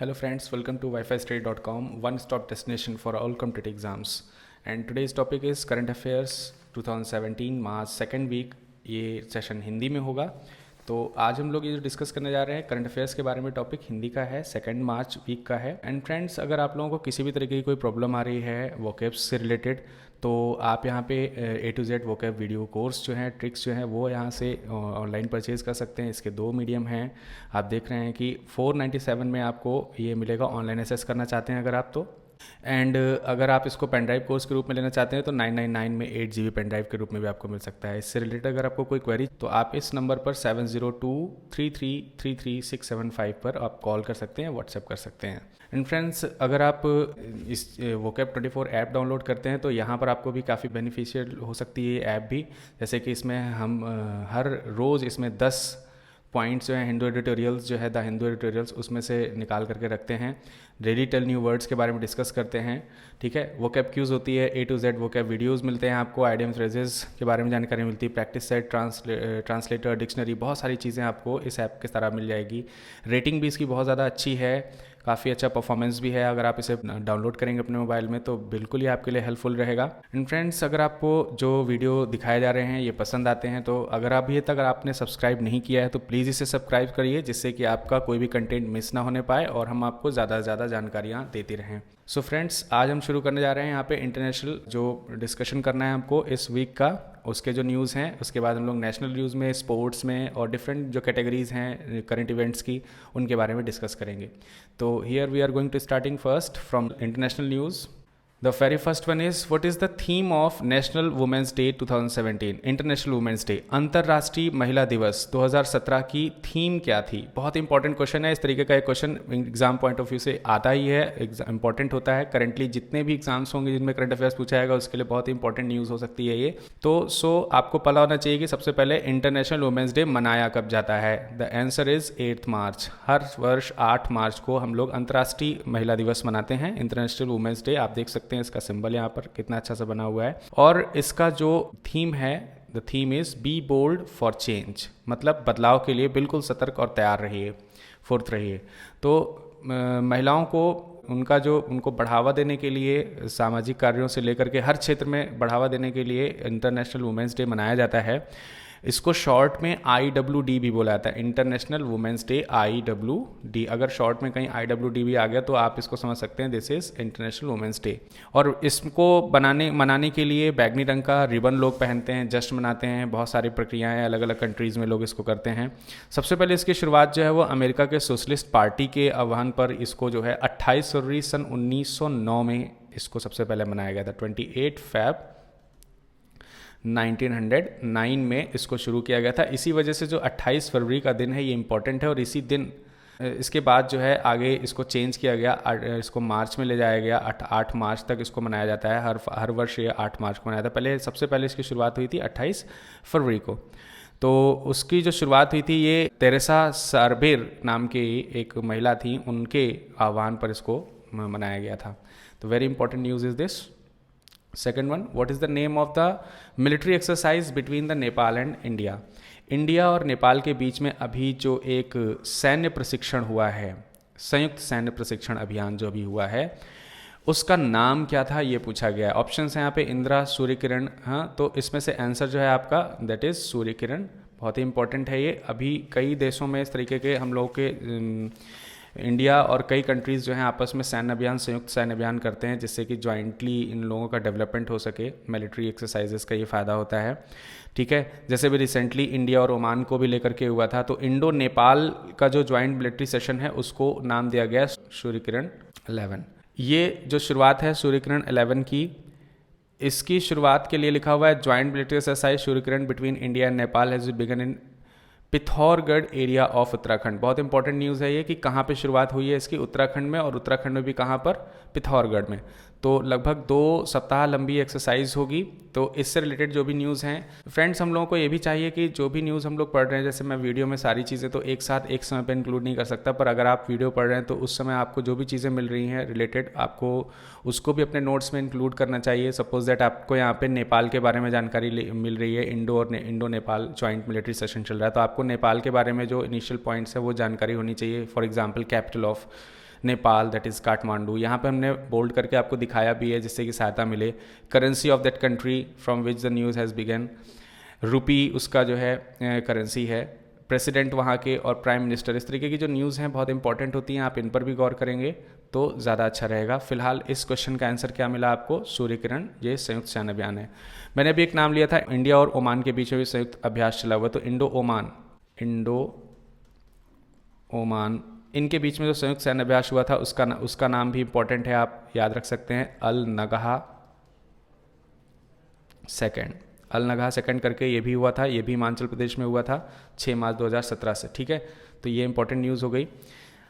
Hello friends, welcome to wifistudy.com, one-stop destination for all competitive exams. And today's topic is current affairs 2017 March second week. ये session Hindi में होगा। तो आज हम लोग ये जो डिस्कस करने जा रहे हैं करंट अफेयर्स के बारे में, टॉपिक हिंदी का है, सेकंड मार्च वीक का है। एंड फ्रेंड्स, अगर आप लोगों को किसी भी तरीके की कोई प्रॉब्लम आ रही है वोकैब्स से रिलेटेड, तो आप यहाँ पे A to Z vocab video course जो है, ट्रिक्स जो हैं, वो यहाँ से ऑनलाइन परचेज़ कर सकते हैं। इसके दो मीडियम हैं। आप देख रहे हैं कि 497 में आपको ये मिलेगा। ऑनलाइन एक्सेस करना चाहते हैं अगर आप तो। एंड अगर आप इसको पेन ड्राइव कोर्स के रूप में लेना चाहते हैं तो 999 में 8 GB पेन ड्राइव के रूप में भी आपको मिल सकता है। इससे रिलेटेड अगर आपको कोई क्वेरी, तो आप इस नंबर पर 7023333675 पर आप कॉल कर सकते हैं, व्हाट्सएप कर सकते हैं। एंड फ्रेंड्स, अगर आप इस वोकैब 24 ऐप डाउनलोड करते हैं तो यहाँ पर आपको भी काफ़ी बेनिफिशियल हो सकती है ये ऐप भी। जैसे कि इसमें हम हर रोज़ इसमें 10 पॉइंट्स जो है हिंदू एडिटोरियल्स जो है द हिंदू एडिटोरियल्स उसमें से निकाल करके रखते हैं। रेडी टेल न्यू वर्ड्स के बारे में डिस्कस करते हैं, ठीक है। वोकैब क्यूज़ होती है, A to Z vocab videos मिलते हैं आपको, आइडियम फ्रेजेस के बारे में जानकारी मिलती है, प्रैक्टिस सेट, ट्रांसलेटर, डिक्शनरी, बहुत सारी चीज़ें आपको इस ऐप के तरह मिल जाएगी। रेटिंग भी इसकी बहुत ज़्यादा अच्छी है, काफ़ी अच्छा परफॉर्मेंस भी है। अगर आप इसे डाउनलोड करेंगे अपने मोबाइल में तो बिल्कुल ही आपके लिए हेल्पफुल रहेगा। एंड फ्रेंड्स, अगर आपको जो वीडियो दिखाए जा रहे हैं ये पसंद आते हैं तो अगर अभी तक आपने सब्सक्राइब नहीं किया है तो प्लीज़ इसे सब्सक्राइब करिए, जिससे कि आपका कोई भी कंटेंट मिस ना होने पाए और हम आपको ज़्यादा से ज़्यादा जानकारियाँ देते रहें। सो फ्रेंड्स, आज हम शुरू करने जा रहे हैं यहाँ पे इंटरनेशनल जो डिस्कशन करना है हमको इस वीक का, उसके जो न्यूज़ हैं। उसके बाद हम लोग नेशनल न्यूज़ में, स्पोर्ट्स में और डिफरेंट जो कैटेगरीज़ हैं करंट इवेंट्स की, उनके बारे में डिस्कस करेंगे। तो here we are going to starting first from international news. The very first one is, what is the theme of National Women's Day 2017? International Women's Day, अंतर्राष्ट्रीय महिला दिवस 2017 की थीम क्या थी? बहुत इंपॉर्टेंट क्वेश्चन है। इस तरीके का एक question exam point of view से आता ही है, इंपॉर्टेंट होता है। करंटली जितने भी एग्जाम्स होंगे जिनमें करंट अफेयर्स पूछा जाएगा उसके लिए बहुत इंपॉर्टेंट न्यूज़ हो सकती है ये। तो आपको पता होना चाहिए कि सबसे पहले इंटरनेशनल वुमेंस डे मनाया कब जाता है। द आंसर इज 8 मार्च। हर वर्ष 8 मार्च को हम लोग अंतर्राष्ट्रीय महिला दिवस मनाते हैं, इंटरनेशनल वुमेंस डे। आप देख सकते हैं इसका सिंबल यहाँ पर कितना अच्छा सा बना हुआ है। और इसका जो थीम है, the theme is be bold for change, मतलब बदलाव के लिए बिल्कुल सतर्क और तैयार रहिए, फुर्त रहिए। तो महिलाओं को उनको बढ़ावा देने के लिए, सामाजिक कार्यों से लेकर के हर क्षेत्र में बढ़ावा देने के लिए इंटरनेशनल वुमेंस डे मनाया जाता है। इसको शॉर्ट में IWD भी बोला जाता है, इंटरनेशनल वुमेंस डे, IWD। अगर शॉर्ट में कहीं IWD भी आ गया तो आप इसको समझ सकते हैं this is international women's day. और इसको मनाने के लिए बैगनी रंग का रिबन लोग पहनते हैं, जश्न मनाते हैं। बहुत सारी प्रक्रियाएं अलग अलग कंट्रीज़ में लोग इसको करते हैं। सबसे पहले इसकी शुरुआत जो है वो अमेरिका के सोशलिस्ट पार्टी के आह्वान पर इसको जो है 28 फरवरी सन 1909 में इसको सबसे पहले मनाया गया था। 28 फरवरी 1909 में इसको शुरू किया गया था। इसी वजह से जो 28 फरवरी का दिन है ये इम्पॉर्टेंट है। और इसी दिन इसके बाद जो है आगे इसको चेंज किया गया, इसको मार्च में ले जाया गया। 8 मार्च तक इसको मनाया जाता है। हर वर्ष ये 8 मार्च को मनाया था। सबसे पहले इसकी शुरुआत हुई थी 28 फरवरी को। तो उसकी जो शुरुआत हुई थी ये तेरेसा सार्बेर नाम की एक महिला थी, उनके आह्वान पर इसको मनाया गया था। तो very important news is this. Second one, what is the name of the military exercise between the Nepal and India? India और नेपाल के बीच में अभी जो एक सैन्य प्रशिक्षण हुआ है, संयुक्त सैन्य प्रशिक्षण अभियान जो अभी हुआ है, उसका नाम क्या था ये पूछा गया है। ऑप्शंस हैं यहाँ पे, इंदिरा, सूर्य किरण। हाँ, तो इसमें से आंसर जो है आपका दैट इज सूर्य किरण। बहुत ही इंपॉर्टेंट है ये। अभी कई देशों में इस तरीके के हम लोग के इंडिया और कई कंट्रीज़ जो हैं आपस में सैन्य अभियान, संयुक्त सैन्य अभियान करते हैं, जिससे कि ज्वाइंटली इन लोगों का डेवलपमेंट हो सके। मिलिट्री एक्सरसाइजेस का ये फ़ायदा होता है, ठीक है। जैसे भी रिसेंटली इंडिया और ओमान को भी लेकर के हुआ था, तो इंडो नेपाल का जो ज्वाइंट मिलिट्री सेशन है उसको नाम दिया गया सूर्य किरण 11। ये जो शुरुआत है सूर्य किरण 11 की, इसकी शुरुआत के लिए लिखा हुआ है joint military exercise Surya Kiran between India and Nepal has begun in Pithoragarh area of Uttarakhand. बहुत इंपॉर्टेंट न्यूज़ है ये कि कहाँ पे शुरुआत हुई है इसकी, उत्तराखंड में। और उत्तराखंड में भी कहाँ पर, पिथौरगढ़ में। तो लगभग 2 सप्ताह लंबी एक्सरसाइज होगी। तो इससे रिलेटेड जो भी न्यूज़ हैं फ्रेंड्स, हम लोगों को ये भी चाहिए कि जो भी न्यूज़ हम लोग पढ़ रहे हैं, जैसे मैं वीडियो में सारी चीज़ें तो एक साथ एक समय पर इंक्लूड नहीं कर सकता, पर अगर आप वीडियो पढ़ रहे हैं तो उस समय आपको जो भी चीज़ें मिल रही हैं रिलेटेड, आपको उसको भी अपने नोट्स में इंक्लूड करना चाहिए। सपोज दैट आपको यहाँ पे नेपाल के बारे में जानकारी मिल रही है, Indo Nepal joint military session चल रहा है, तो आपको नेपाल के बारे में जो इनिशियल पॉइंट्स है वो जानकारी होनी चाहिए। For example capital of Nepal that is Kathmandu, यहाँ पे हमने बोल्ड करके आपको दिखाया भी है जिससे कि सहायता मिले। Currency of that country from which the news has begun, rupee उसका जो है करेंसी है, प्रेसिडेंट वहाँ के और प्राइम मिनिस्टर, इस तरीके की जो न्यूज़ हैं बहुत इंपॉर्टेंट होती हैं, आप इन पर भी गौर करेंगे तो ज़्यादा अच्छा रहेगा। फिलहाल इस क्वेश्चन का आंसर क्या मिला आपको, सूर्य किरण, ये संयुक्त सैन्य अभियान है। मैंने अभी एक नाम लिया था इंडिया और ओमान के बीच में भी संयुक्त अभ्यास चला हुआ, तो इंडो ओमान इनके बीच में जो संयुक्त सैन्य अभ्यास हुआ था उसका नाम भी इंपॉर्टेंट है, आप याद रख सकते हैं, अल नगहा सेकंड करके ये भी हुआ था, ये भी हिमाचल प्रदेश में हुआ था 6 मार्च 2017 से। ठीक है, तो ये इंपॉर्टेंट न्यूज़ हो गई।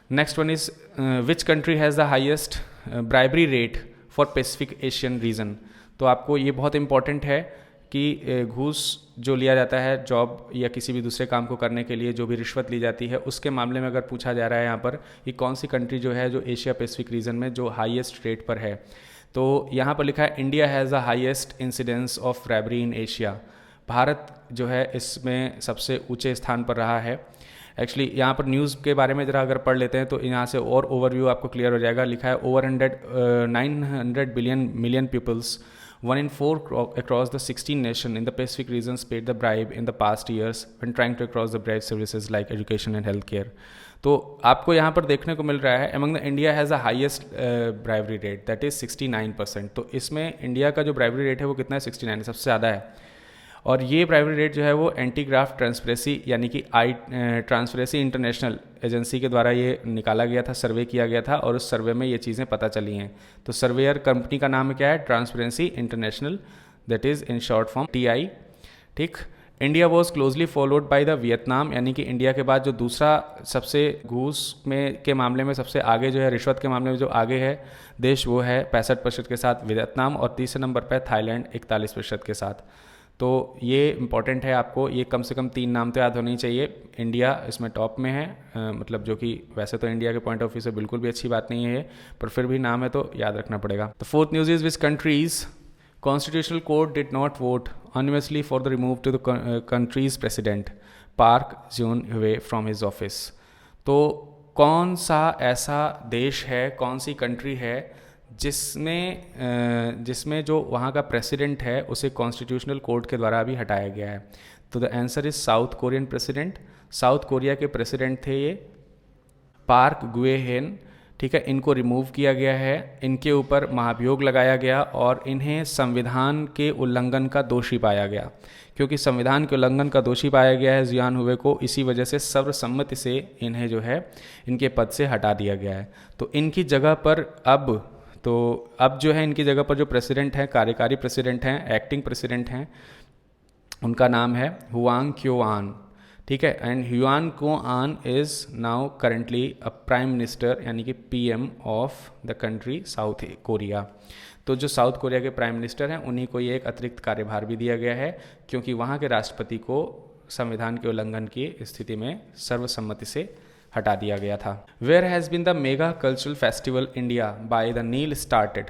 Next one is which country has the highest bribery rate for Pacific Asian region. तो आपको ये बहुत इंपॉर्टेंट है कि घूस जो लिया जाता है जॉब या किसी भी दूसरे काम को करने के लिए, जो भी रिश्वत ली जाती है, उसके मामले में अगर पूछा जा रहा है यहाँ पर कि कौन सी कंट्री जो है जो एशिया पैसिफिक रीजन में जो हाईएस्ट रेट पर है, तो यहाँ पर लिखा है India has the highest incidence of bribery in Asia. Bharat जो है इसमें सबसे ऊंचे स्थान पर रहा है। एक्चुअली यहाँ पर न्यूज़ के बारे में ज़रा अगर पढ़ लेते हैं तो यहाँ से और ओवरव्यू आपको क्लियर हो जाएगा। लिखा है over 900 million peoples, 1 in 4 across the 16 nations in the Pacific regions paid the bribe in the past years when trying to cross the bribe services like education and healthcare। तो आपको यहाँ पर देखने को मिल रहा है among the India has the highest bribery rate that is 69%। तो इसमें इंडिया का जो bribery rate है वो कितना है, 69 है, सबसे ज़्यादा है। और ये प्राइवेट रेट जो है वो एंटी ग्राफ्ट ट्रांसपेरेंसी यानी कि ट्रांसपेरेंसी इंटरनेशनल एजेंसी के द्वारा ये निकाला गया था, सर्वे किया गया था और उस सर्वे में ये चीज़ें पता चली हैं। तो सर्वेयर कंपनी का नाम क्या है, transparency international, that is in short form TI। ठीक, India was closely followed by the Vietnam, यानी कि इंडिया के बाद जो दूसरा सबसे घूस में के मामले में सबसे आगे जो है, रिश्वत के मामले में जो आगे है देश, वो है 65% के साथ वियतनाम, और तीसरे नंबर पर थाईलैंड 41% के साथ। तो ये इंपॉर्टेंट है, आपको ये कम से कम 3 नाम तो याद होनी चाहिए। इंडिया इसमें टॉप में है, मतलब जो कि वैसे तो इंडिया के पॉइंट ऑफ व्यू से बिल्कुल भी अच्छी बात नहीं है, पर फिर भी नाम है तो याद रखना पड़ेगा। The fourth news is which countries constitutional court did not vote unanimously for the remove to the countries president Park Geun-hye from his office. तो कौन सा ऐसा देश है, कौन सी कंट्री है जिसमें जो वहाँ का प्रेसिडेंट है उसे कॉन्स्टिट्यूशनल कोर्ट के द्वारा अभी हटाया गया है। तो the answer is south Korean president. South Korea के प्रेसिडेंट थे ये पार्क गुए-हेन। ठीक है, इनको रिमूव किया गया है, इनके ऊपर महाभियोग लगाया गया और इन्हें संविधान के उल्लंघन का दोषी पाया गया। क्योंकि संविधान के उल्लंघन का दोषी पाया गया है ज्यून-ह्वे को, इसी वजह से सर्वसम्मति से इन्हें जो है इनके पद से हटा दिया गया है। तो इनकी जगह पर अब जो है इनकी जगह पर जो प्रेसिडेंट हैं, कार्यकारी प्रेसिडेंट हैं, एक्टिंग प्रेसिडेंट हैं, उनका नाम है हुआंग क्योआन। ठीक है, and Hwang Kyo-ahn is now currently a prime minister यानी कि PM of the country South Korea. तो जो साउथ कोरिया के प्राइम मिनिस्टर हैं उन्हीं को ये एक अतिरिक्त कार्यभार भी दिया गया है, क्योंकि वहाँ के राष्ट्रपति को संविधान के उल्लंघन की स्थिति में सर्वसम्मति से हटा दिया गया था। Where has been the mega cultural festival India by the Nile started.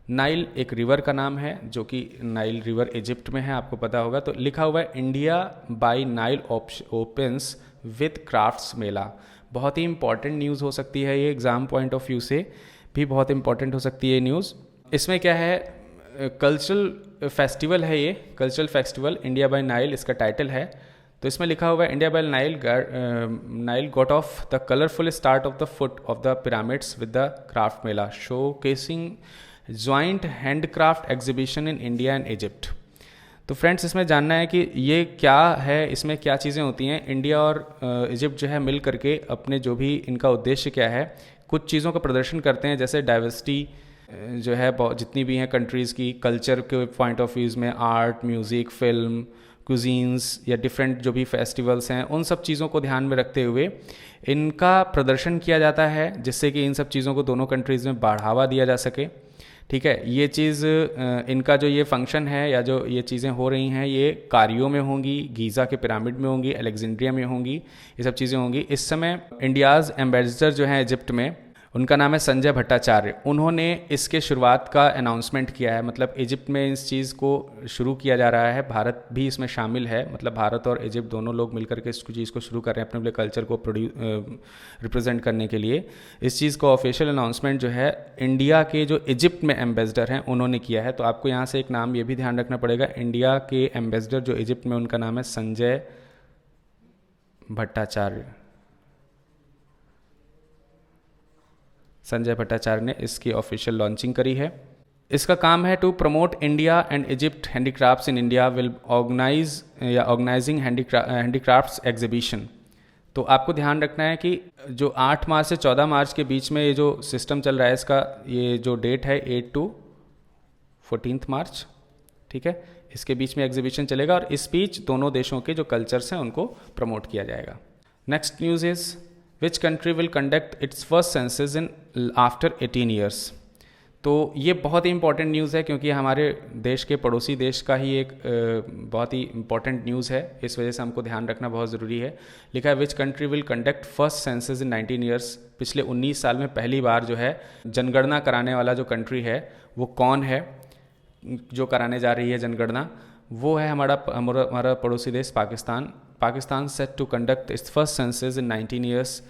Nile एक रिवर का नाम है जो कि नाइल रिवर इजिप्ट में है, आपको पता होगा। तो लिखा हुआ है India by Nile opens with crafts mela. बहुत ही इंपॉर्टेंट न्यूज़ हो सकती है ये, एग्जाम पॉइंट ऑफ व्यू से भी बहुत इंपॉर्टेंट हो सकती है ये न्यूज़। इसमें क्या है, कल्चरल फेस्टिवल है ये, cultural festival India by Nile इसका टाइटल है। तो इसमें लिखा हुआ है India by Nile got off the colourful start of the foot of the pyramids with the craft Mela show casing joint handcraft exhibition in India and Egypt. तो friends इसमें जानना है कि ये क्या है, इसमें क्या चीज़ें होती हैं। इंडिया और इजिप्ट जो है मिल करके अपने जो भी इनका उद्देश्य क्या है, कुछ चीज़ों का प्रदर्शन करते हैं, जैसे डाइवर्सिटी जो है जितनी भी हैं कंट्रीज़ की, कल्चर के पॉइंट ऑफ व्यूज़ में आर्ट, म्यूज़िक, फिल्म, कुजीन्स या डिफरेंट जो भी फेस्टिवल्स हैं, उन सब चीज़ों को ध्यान में रखते हुए इनका प्रदर्शन किया जाता है, जिससे कि इन सब चीज़ों को दोनों कंट्रीज़ में बढ़ावा दिया जा सके। ठीक है, ये चीज़ इनका जो ये फंक्शन है या जो ये चीज़ें हो रही हैं, ये कारियो में होंगी, गीज़ा के पिरामिड में होंगी, अलेक्जेंड्रिया में होंगी, ये सब चीज़ें होंगी। इस समय इंडियाज़ एम्बेसडर जो हैं इजिप्ट में, उनका नाम है संजय भट्टाचार्य। उन्होंने इसके शुरुआत का अनाउंसमेंट किया है, मतलब इजिप्ट में इस चीज़ को शुरू किया जा रहा है, भारत भी इसमें शामिल है, मतलब भारत और इजिप्ट दोनों लोग मिलकर के इस चीज़ को शुरू कर रहे हैं अपने अपने कल्चर को रिप्रेजेंट करने के लिए। इस चीज़ को ऑफिशियल अनाउंसमेंट जो है इंडिया के जो इजिप्ट में एम्बेसडर हैं उन्होंने किया है। तो आपको यहाँ से एक नाम ये भी ध्यान रखना पड़ेगा, इंडिया के एम्बेसडर जो इजिप्ट में, उनका नाम है संजय भट्टाचार्य। संजय भट्टाचार्य ने इसकी ऑफिशियल लॉन्चिंग करी है। इसका काम है to promote India and Egypt handicrafts in India will organizing handicrafts exhibition. तो आपको ध्यान रखना है कि जो 8 मार्च से 14 मार्च के बीच में ये जो सिस्टम चल रहा है, इसका ये जो डेट है 8 to 14 मार्च, ठीक है, इसके बीच में एग्जीबिशन चलेगा और इस बीच दोनों देशों के जो कल्चर्स हैं उनको प्रमोट किया जाएगा। Next news is which country will conduct its first census in after 18 years. तो ये बहुत ही इंपॉर्टेंट न्यूज़ है क्योंकि हमारे देश के पड़ोसी देश का ही एक बहुत ही इंपॉर्टेंट न्यूज़ है, इस वजह से हमको ध्यान रखना बहुत ज़रूरी है। लिखा है विच country will conduct first census in 19 years. पिछले 19 साल में पहली बार जो है जनगणना कराने वाला जो कंट्री है वो कौन है जो कराने जा रही है जनगणना, वो है हमारा पड़ोसी देश Pakistan. Pakistan set to conduct its first census in 19 years.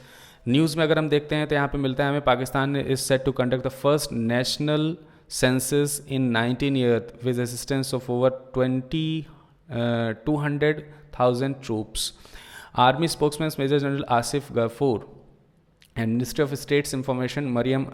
News में अगर हम देखते हैं तो यहाँ पे मिलता है हमें Pakistan is set to conduct the first national census in 19 year with assistance of over 200,000 troops. Army spokesman major general Asif Ghafoor and Ministry of State's Information Mariam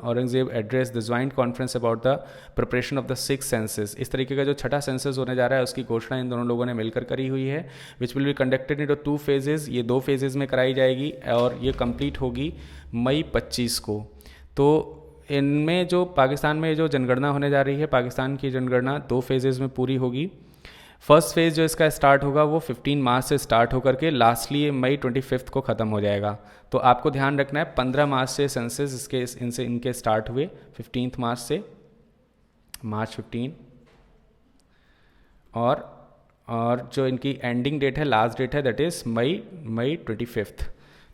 Aurangzeb addressed the joint conference about the preparation of the 6th census। इस तरीके का जो छठा census होने जा रहा है उसकी घोषणा इन दोनों लोगों ने मिलकर करी हुई है। Which will be conducted into 2 phases। ये 2 phases में कराई जाएगी और ये कंप्लीट होगी मई 25 को। तो इनमें जो पाकिस्तान में जो जनगणना होने जा रही है, पाकिस्तान की जनगणना 2 phases में पूरी होगी। फर्स्ट फेज़ जो इसका स्टार्ट होगा वो 15 मार्च से स्टार्ट होकर के लास्टली मई 25 को ख़त्म हो जाएगा। तो आपको ध्यान रखना है 15 मार्च से सेंसस इनके स्टार्ट हुए, 15 मार्च से मार्च 15, और जो इनकी एंडिंग डेट है, लास्ट डेट है, दैट इज़ मई 25,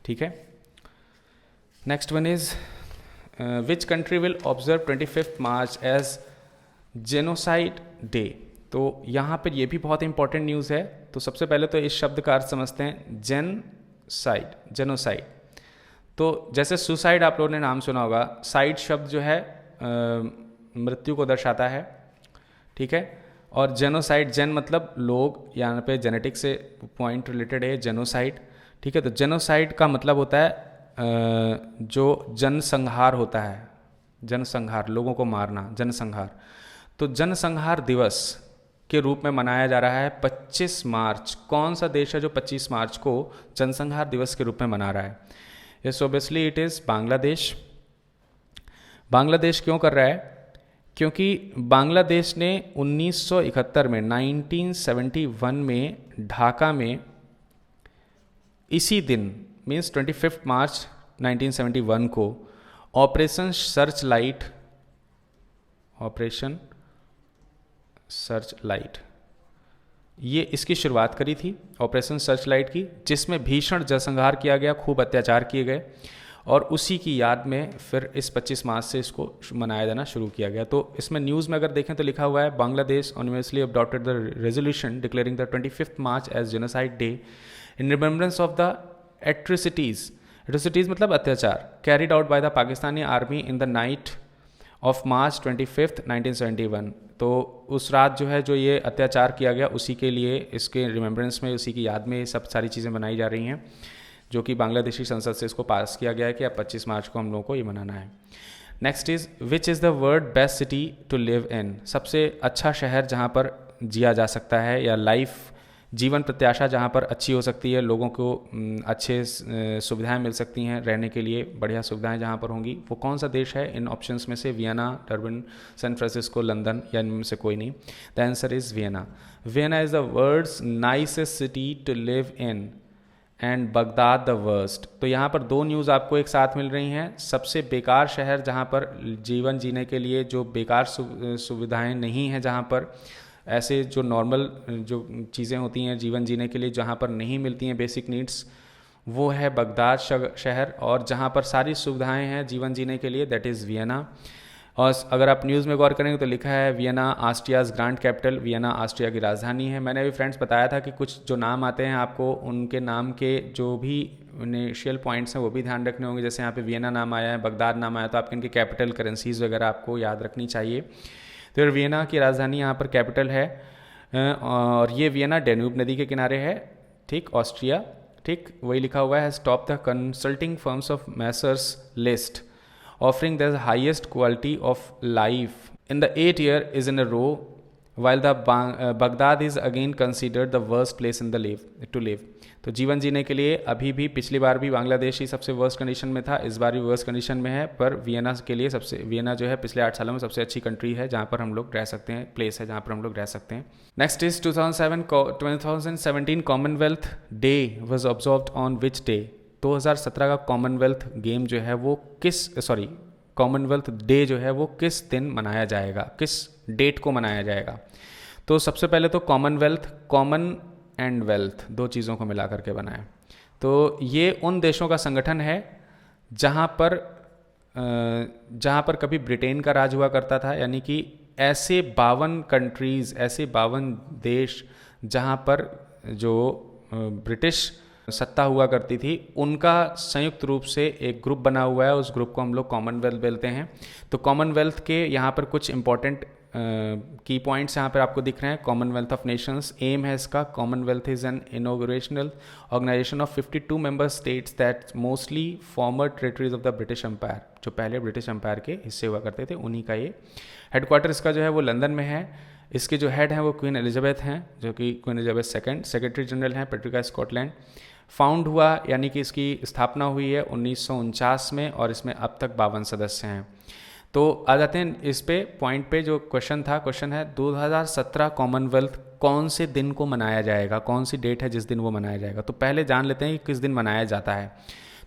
ठीक है। Next one is which country will observe 25 March as genocide day. तो यहाँ पर ये भी बहुत इंपॉर्टेंट न्यूज़ है। तो सबसे पहले तो इस शब्द का अर्थ समझते हैं, जेनोसाइड। तो जैसे सुसाइड आप लोगों ने नाम सुना होगा, साइड शब्द जो है मृत्यु को दर्शाता है, ठीक है, और जेनोसाइड, जेन मतलब लोग, यहाँ पे जेनेटिक से पॉइंट रिलेटेड है जेनोसाइड, ठीक है। तो जेनोसाइड का मतलब होता है जो जनसंहार होता है, जनसंहार, लोगों को मारना, जनसंहार। तो जनसंहार दिवस के रूप में मनाया जा रहा है 25 मार्च। कौन सा देश है जो 25 मार्च को जनसंहार दिवस के रूप में मना रहा है? Yes, obviously it is Bangladesh. Bangladesh क्यों कर रहा है? क्योंकि बांग्लादेश ने 1971 में, 1971 में ढाका में इसी दिन मीन्स 25 मार्च 1971 को ऑपरेशन सर्च लाइट, ये इसकी शुरुआत करी थी, ऑपरेशन सर्च लाइट की, जिसमें भीषण जनसंहार किया गया, खूब अत्याचार किए गए, और उसी की याद में फिर इस 25 मार्च से इसको मनाया जाना शुरू किया गया। तो इसमें न्यूज़ में अगर देखें तो लिखा हुआ है Bangladesh universally adopted the resolution declaring the 25 March as genocide day in remembrance of the atrocities मतलब अत्याचार carried out by the Pakistani army in the night of March 25, 1971। तो उस रात जो है जो ये अत्याचार किया गया, उसी के लिए, इसके रिमेम्बरेंस में, उसी की याद में ये सब सारी चीज़ें बनाई जा रही हैं, जो कि बांग्लादेशी संसद से इसको पास किया गया है कि अब 25 मार्च को हम लोगों को ये मनाना है। Next is which is the world best city to live in. सबसे अच्छा शहर जहाँ पर जिया जा सकता है, या लाइफ जीवन प्रत्याशा जहाँ पर अच्छी हो सकती है, लोगों को अच्छे सुविधाएं मिल सकती हैं रहने के लिए, बढ़िया सुविधाएं जहाँ पर होंगी, वो कौन सा देश है? इन ऑप्शंस में से Vienna, Durban, San Francisco, London, या इनमें से कोई नहीं। The answer is Vienna. Vienna is the world's nicest city to live in and Baghdad the worst. तो यहाँ पर 2 न्यूज़ आपको एक साथ मिल रही हैं। सबसे बेकार शहर जहाँ पर जीवन जीने के लिए जो बेकार सुविधाएँ नहीं हैं, जहाँ पर ऐसे जो नॉर्मल जो चीज़ें होती हैं जीवन जीने के लिए जहाँ पर नहीं मिलती हैं बेसिक नीड्स, वो है बगदाद शहर, और जहाँ पर सारी सुविधाएं हैं जीवन जीने के लिए, दैट इज़ वियना। और अगर आप न्यूज़ में गौर करेंगे तो लिखा है Vienna Austria's grand capital, Vienna Austria की राजधानी है। मैंने अभी फ्रेंड्स बताया था कि कुछ जो नाम आते हैं आपको उनके नाम के जो भी इनिशियल पॉइंट्स हैं वो भी ध्यान रखने होंगे। जैसे यहाँ पे वियना नाम आया है, बगदाद नाम आया, तो आपके इनके कैपिटल करेंसीज वगैरह आपको याद रखनी चाहिए। तो वियना की राजधानी यहाँ पर कैपिटल है, और ये वियना डेन्यूब नदी के किनारे है, ठीक, ऑस्ट्रिया, ठीक। वही लिखा हुआ है top the consulting firms of Messrs list offering the highest quality of life in the 8th year is in a row, while the Baghdad is again considered the worst place in the to live। तो जीवन जीने के लिए अभी भी, पिछली बार भी बांग्लादेश ही सबसे वर्स्ट कंडीशन में था, इस बार भी वर्स्ट कंडीशन में है, पर वियना के लिए वियना जो है पिछले 8 सालों में सबसे अच्छी कंट्री है जहाँ पर हम लोग रह सकते हैं, प्लेस है जहाँ पर हम लोग रह सकते हैं। Next is 2017 Commonwealth day was observed on which day. 2017 का कॉमनवेल्थ गेम जो है वो कॉमनवेल्थ डे जो है वो किस दिन मनाया जाएगा, किस डेट को मनाया जाएगा। तो सबसे पहले तो कॉमनवेल्थ, कॉमन एंड वेल्थ, दो चीज़ों को मिला करके बना है। तो ये उन देशों का संगठन है जहाँ पर कभी ब्रिटेन का राज हुआ करता था, यानी कि ऐसे 52 कंट्रीज़, ऐसे 52 देश जहाँ पर जो ब्रिटिश सत्ता हुआ करती थी, उनका संयुक्त रूप से एक ग्रुप बना हुआ है, उस ग्रुप को हम लोग कॉमनवेल्थ बोलते हैं। तो कॉमनवेल्थ के यहाँ पर कुछ इंपॉर्टेंट की पॉइंट्स यहाँ पर आपको दिख रहे हैं। कॉमनवेल्थ ऑफ नेशंस, एम है इसका, Commonwealth is an inaugurational organization of 52 member states that mostly former territories of the British Empire, जो पहले ब्रिटिश एम्पायर के हिस्से हुआ करते थे, उन्हीं का ये हेडक्वार्टर इसका जो है वो लंदन में है। इसके जो हेड हैं वो क्वीन एलिजाबेथ हैं, जो कि queen Elizabeth second, secretary general हैं पैट्रिका स्कॉटलैंड। फाउंड हुआ, यानी कि इसकी स्थापना हुई है 1949 में, और इसमें अब तक 52 सदस्य हैं। तो आ जाते हैं इस पे पॉइंट पे, जो क्वेश्चन है 2017 कॉमनवेल्थ कौन से दिन को मनाया जाएगा, कौन सी डेट है जिस दिन वो मनाया जाएगा। तो पहले जान लेते हैं कि किस दिन मनाया जाता है।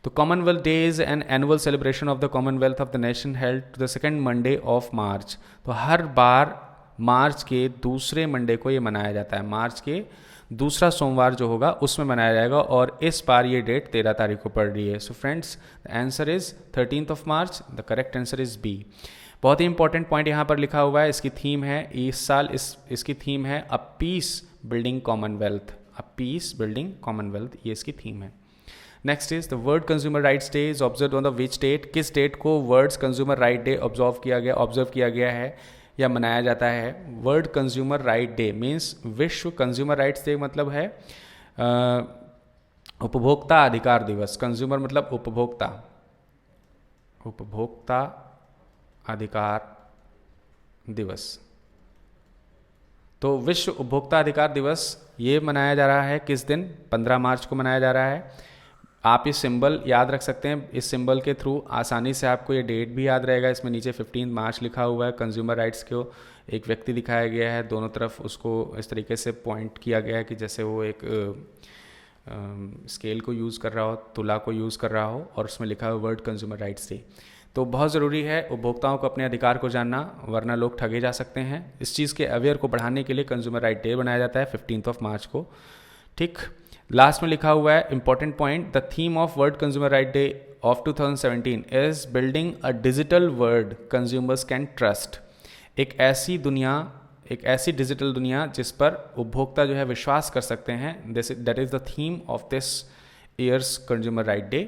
तो Commonwealth day is an annual celebration of the Commonwealth of the nation held to the second Monday of March. तो हर बार मार्च के दूसरे मंडे को ये मनाया जाता है, मार्च के दूसरा सोमवार जो होगा उसमें मनाया जाएगा, और इस बार ये डेट 13 तारीख को पड़ रही है। So friends, the answer is 13th of March, the correct answer is B. बहुत ही इंपॉर्टेंट पॉइंट यहाँ पर लिखा हुआ है, इसकी थीम है इस साल, इसकी थीम है a peace building Commonwealth, a peace building Commonwealth, ये इसकी थीम है। Next is the world consumer rights day is observe on the which date. किस डेट को world consumer right day observe किया गया है या मनाया जाता है। World consumer right day means विश्व कंज्यूमर राइट्स डे मतलब है उपभोक्ता अधिकार दिवस। कंज्यूमर मतलब उपभोक्ता, उपभोक्ता अधिकार दिवस। तो विश्व उपभोक्ता अधिकार दिवस ये मनाया जा रहा है किस दिन, 15 मार्च को मनाया जा रहा है। आप इस सिंबल याद रख सकते हैं, इस सिंबल के थ्रू आसानी से आपको ये डेट भी याद रहेगा। इसमें नीचे 15 मार्च लिखा हुआ है। कंज्यूमर राइट्स को एक व्यक्ति दिखाया गया है, दोनों तरफ उसको इस तरीके से पॉइंट किया गया है कि जैसे वो एक स्केल को यूज़ कर रहा हो, तुला को यूज़ कर रहा हो, और उसमें लिखा हुआ वर्ल्ड कंज्यूमर राइट्स डे। तो बहुत ज़रूरी है उपभोक्ताओं को अपने अधिकार को जानना, वरना लोग ठगे जा सकते हैं। इस चीज़ के अवेयर को बढ़ाने के लिए कंज्यूमर राइट डे बनाया जाता है 15 ऑफ मार्च को, ठीक। लास्ट में लिखा हुआ है important point, the theme of world consumer right day of 2017 is building a digital world consumers can trust. एक ऐसी डिजिटल दुनिया जिस पर उपभोक्ता जो है विश्वास कर सकते हैं, that is the theme of this years consumer right day.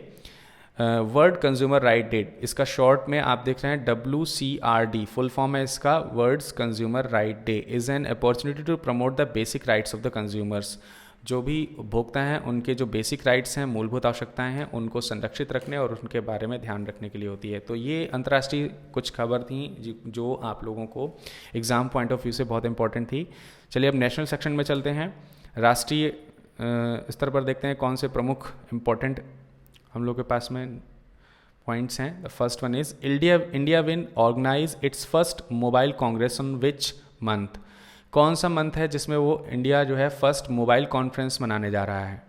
World consumer right day, इसका शॉर्ट में आप देख रहे हैं WCRD, फुल फॉर्म है इसका world consumer right day, is an opportunity to promote the basic rights of the consumers. जो भी उपभोक्ता हैं उनके जो बेसिक राइट्स हैं, मूलभूत आवश्यकताएं हैं, उनको संरक्षित रखने और उनके बारे में ध्यान रखने के लिए होती है। तो ये अंतर्राष्ट्रीय कुछ खबर थी जो आप लोगों को एग्ज़ाम पॉइंट ऑफ व्यू से बहुत इंपॉर्टेंट थी। चलिए अब नेशनल सेक्शन में चलते हैं। राष्ट्रीय स्तर पर देखते हैं कौन से प्रमुख इम्पॉर्टेंट हम लोग के पास में पॉइंट्स हैं। The first one is India will organize its first mobile congress on which month. कौन सा मंथ है जिसमें वो इंडिया जो है फर्स्ट मोबाइल कॉन्फ्रेंस मनाने जा रहा है।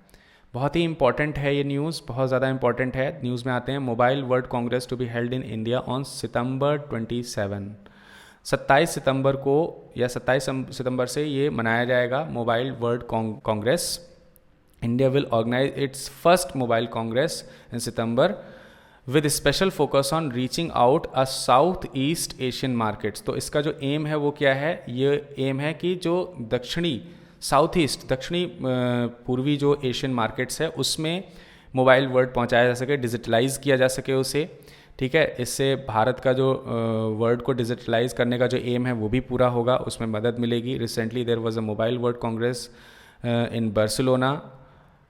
बहुत ही इंपॉर्टेंट है ये न्यूज़, बहुत ज़्यादा इंपॉर्टेंट है। न्यूज़ में आते हैं, mobile world congress to be held in India on September 27, 27 सितंबर को या 27 सितंबर से ये मनाया जाएगा mobile world congress. India will organize its first mobile congress in September with special focus on reaching out a South East Asian markets। तो इसका जो एम है वो क्या है, ये एम है कि जो दक्षिणी साउथ ईस्ट दक्षिणी पूर्वी जो एशियन मार्केट्स है उसमें मोबाइल वर्ड पहुंचाया जा सके, डिजिटलाइज किया जा सके उसे, ठीक है। इससे भारत का जो वर्ड को डिजिटलाइज करने का जो एम है वो भी पूरा होगा, उसमें मदद मिलेगी। Recently there was a mobile word congress in Barcelona